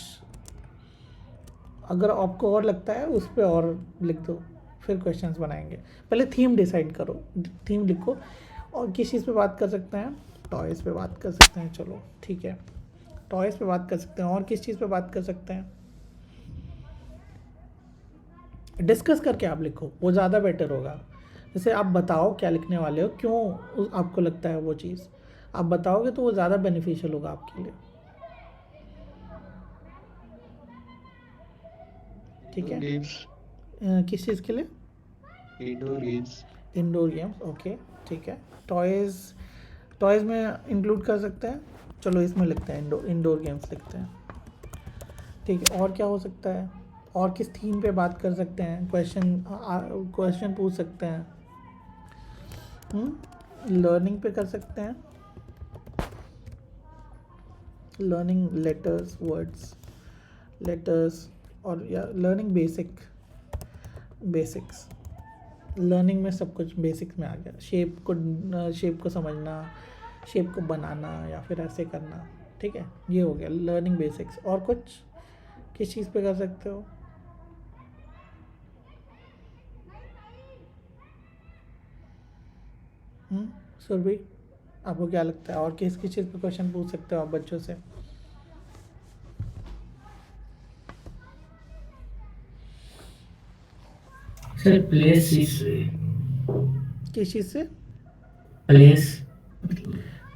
[SPEAKER 1] अगर आपको और लगता है उस पर और लिख दो, फिर क्वेश्चंस बनाएंगे। पहले थीम डिसाइड करो, थीम लिखो। और किस चीज़ पे बात कर सकते हैं? टॉयज़ पे बात कर सकते हैं। चलो ठीक है, टॉयज़ पे बात कर सकते हैं। और किस चीज़ पे बात कर सकते हैं? डिस्कस करके आप लिखो, वो ज़्यादा बेटर होगा। जैसे आप बताओ क्या लिखने वाले हो, क्यों आपको लगता है वो चीज़, आप बताओगे तो वो ज़्यादा बेनिफिशियल होगा आपके लिए। ठीक है, किस चीज़ के लिए?
[SPEAKER 3] Indoor games.
[SPEAKER 1] Indoor games, okay ठीक है। टॉयज़ में इंक्लूड कर सकते हैं। चलो इसमें लिखते हैं, इंडोर गेम्स लिखते हैं। ठीक है, और क्या हो सकता है? और किस थीम पे बात कर सकते हैं? क्वेश्चन पूछ सकते हैं। लर्निंग पे कर सकते हैं, लर्निंग लेटर्स, वर्ड्स, लेटर्स, और या लर्निंग बेसिक्स। लर्निंग में सब कुछ बेसिक्स में आ गया। शेप को समझना, शेप को बनाना या फिर ऐसे करना। ठीक है, ये हो गया लर्निंग बेसिक्स। और कुछ किस चीज़ पे कर सकते हो? सुरभि, आपको क्या लगता है और किस किस चीज़ पे क्वेश्चन पूछ सकते हो आप बच्चों से?
[SPEAKER 4] सर प्लेस इस
[SPEAKER 1] किस चीज़ से?
[SPEAKER 4] प्लेस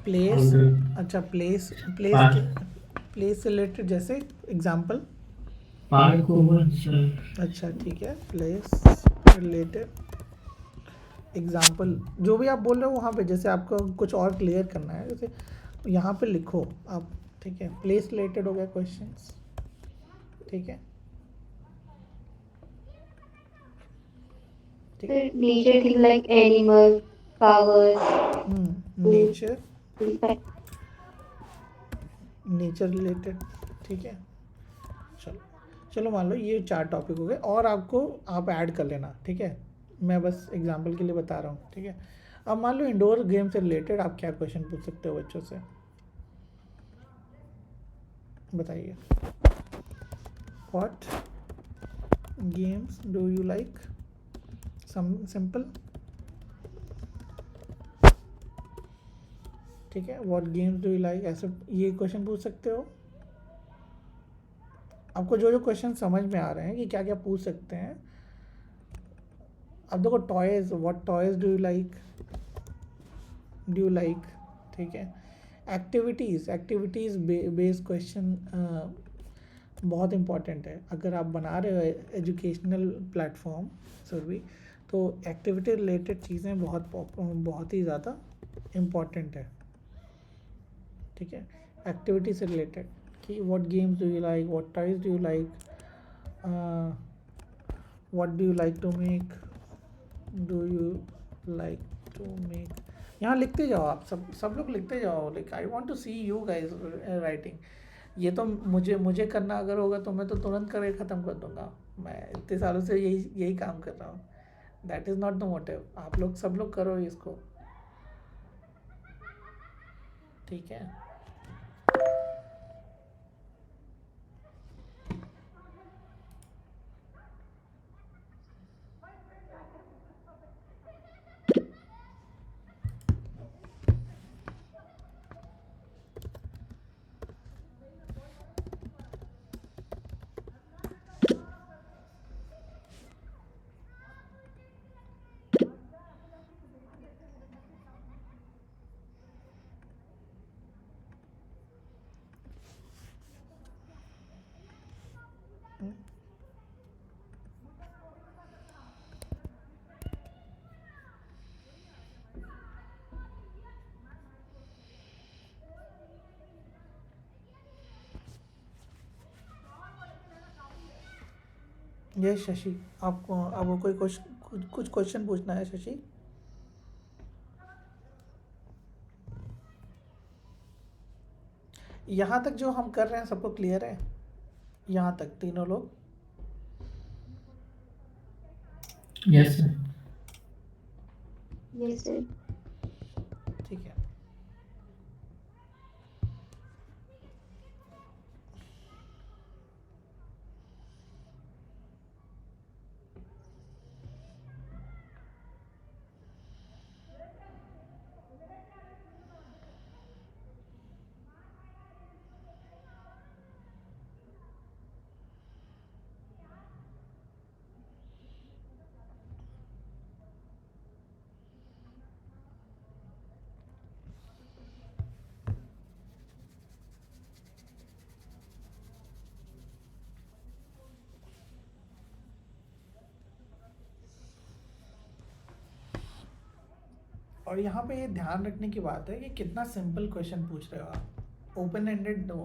[SPEAKER 1] प्लेस,
[SPEAKER 4] और
[SPEAKER 1] अच्छा प्लेस
[SPEAKER 4] पार्क
[SPEAKER 1] से रिलेटेड, जैसे एग्जांपल।
[SPEAKER 4] पार्क होगा सर।
[SPEAKER 1] अच्छा ठीक है, प्लेस रिलेटेड एग्जांपल, जो भी आप बोल रहे हो वहाँ पे, जैसे आपको कुछ और क्लियर करना है, जैसे यहाँ पे लिखो आप। ठीक है, प्लेस रिलेटेड हो गया क्वेश्चंस। ठीक है, ठीक है।
[SPEAKER 2] Nature thing like animal, flowers,
[SPEAKER 1] nature related. ठीक है, चलो मान लो ये 4 टॉपिक हो गए, और आप ऐड कर लेना। ठीक है, मैं बस एग्जांपल के लिए बता रहा हूँ। ठीक है, अब मान लो इंडोर गेम से रिलेटेड आप क्या क्वेश्चन पूछ सकते हो बच्चों से, बताइए। What games do you like? Some simple. ठीक है, what games do you like, ऐसे ये क्वेश्चन पूछ सकते हो। आपको जो जो क्वेश्चन समझ में आ रहे हैं कि क्या क्या पूछ सकते हैं। अब देखो toys, what toys do you like, ठीक है। एक्टिविटीज़ बेस्ड क्वेश्चन बहुत इम्पॉर्टेंट है। अगर आप बना रहे हो एजुकेशनल प्लेटफॉर्म सुरभि, तो एक्टिविटी रिलेटेड चीज़ें बहुत ही ज़्यादा इम्पॉर्टेंट है, ठीक है। एक्टिविटी से रिलेटेड कि what games do you like, what toys do you like, what do you like to make, do you like to make. यहाँ लिखते जाओ, आप सब लोग लिखते जाओ। Like I want to see you guys writing. ये तो मुझे करना अगर होगा तो मैं तो तुरंत करके ख़त्म कर दूंगा। मैं इतने सालों से यही काम कर रहा हूँ। That is not the motive. आप लोग सब लोग करो इसको, ठीक है। ये शशि, आपको अब कोई कुछ क्वेश्चन पूछना है शशि? यहाँ तक जो हम कर रहे हैं सबको क्लियर है? यहाँ तक तीनों लोग?
[SPEAKER 4] Yes sir.
[SPEAKER 2] Yes sir.
[SPEAKER 1] ठीक है। और यहाँ पे ये ध्यान रखने की बात है कि कितना सिंपल क्वेश्चन पूछ रहे हो आप। ओपन एंडेड दो,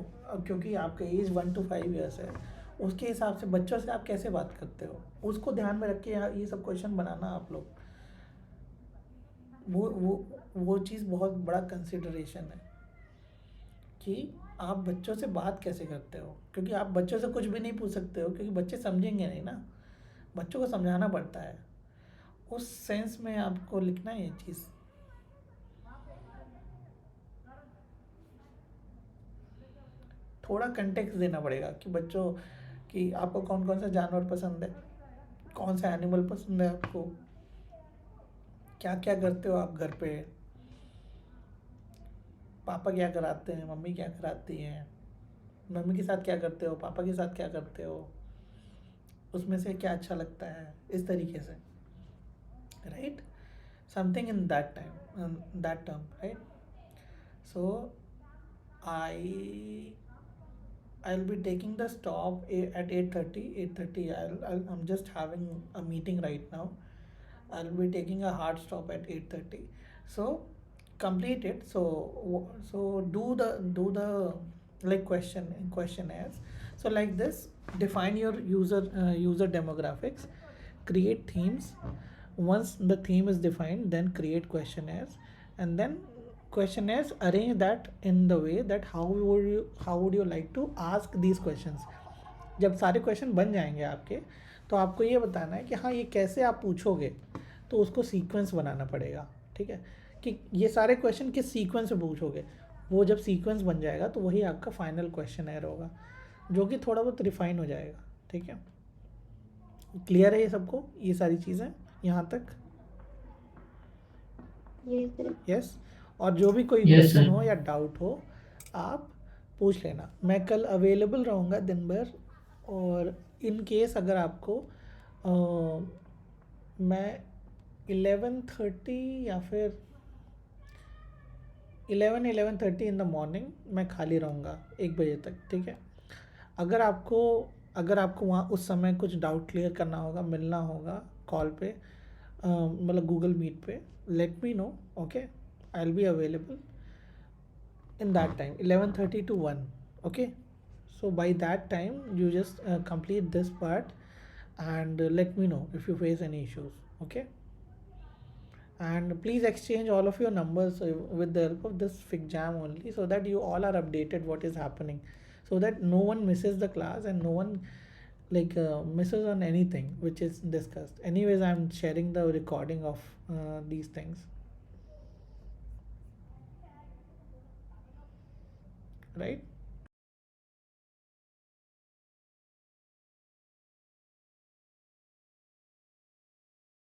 [SPEAKER 1] क्योंकि आपका एज 1 to 5 ईयर्स है, उसके हिसाब से बच्चों से आप कैसे बात करते हो उसको ध्यान में रख के ये सब क्वेश्चन बनाना आप लोग। वो चीज़ बहुत बड़ा कंसिडरेशन है कि आप बच्चों से बात कैसे करते हो, क्योंकि आप बच्चों से कुछ भी नहीं पूछ सकते हो क्योंकि बच्चे समझेंगे नहीं ना। बच्चों को समझाना पड़ता है, उस सेंस में आपको लिखना है ये चीज़। थोड़ा कंटेक्स्ट देना पड़ेगा कि बच्चों कि आपको कौन कौन सा जानवर पसंद है, कौन सा एनिमल पसंद है आपको, क्या क्या करते हो आप घर पे, पापा क्या कराते हैं, मम्मी क्या कराती हैं, मम्मी के साथ क्या करते हो, पापा के साथ क्या करते हो, उसमें से क्या अच्छा लगता है, इस तरीके से, right. Something in that time, that term, right. So I'll be taking the stop at 8:30. 8:30. I'm just having a meeting right now. I'll be taking a hard stop at 8:30. So complete it. So do the like questionnaires. So like this, define your user demographics, create themes. Once the theme is defined, then create questionnaires, and then questionnaires arrange that in the way that how would you like to ask these questions. जब सारे question बन जाएंगे आपके, तो आपको ये बताना है कि हाँ ये कैसे आप पूछोगे, तो उसको सीक्वेंस बनाना पड़ेगा, ठीक है, कि ये सारे क्वेश्चन किस सीक्वेंस में पूछोगे। वो जब सीक्वेंस बन जाएगा तो वही आपका फाइनल क्वेश्चन होगा, जो कि थोड़ा बहुत रिफाइन हो जाएगा, ठीक है। क्लियर है ये सबको, ये सारी चीज़ें यहाँ तक?
[SPEAKER 2] Yes sir.
[SPEAKER 1] यस। और जो भी कोई
[SPEAKER 4] Yes,
[SPEAKER 1] क्वेश्चन
[SPEAKER 4] sir.
[SPEAKER 1] हो या डाउट हो आप पूछ लेना। मैं कल अवेलेबल रहूँगा दिन भर, और इन केस अगर आपको मैं 11:30 या फिर 11:30 इन द मॉर्निंग मैं खाली रहूँगा 1 बजे तक, ठीक है। अगर आपको वहाँ उस समय कुछ डाउट क्लियर करना होगा, मिलना होगा कॉल पे, मतलब गूगल मीट पे, let me know, okay. I will be available in that time 11:30 to 1, okay। So by that time you just complete this part, and let me know if you face any issues, okay। And please exchange all of your numbers with the help of this FigJam only, so that you all are updated what is happening, so that no one misses the class and no one like misses on anything which is discussed. Anyways, I'm sharing the recording of these things, right?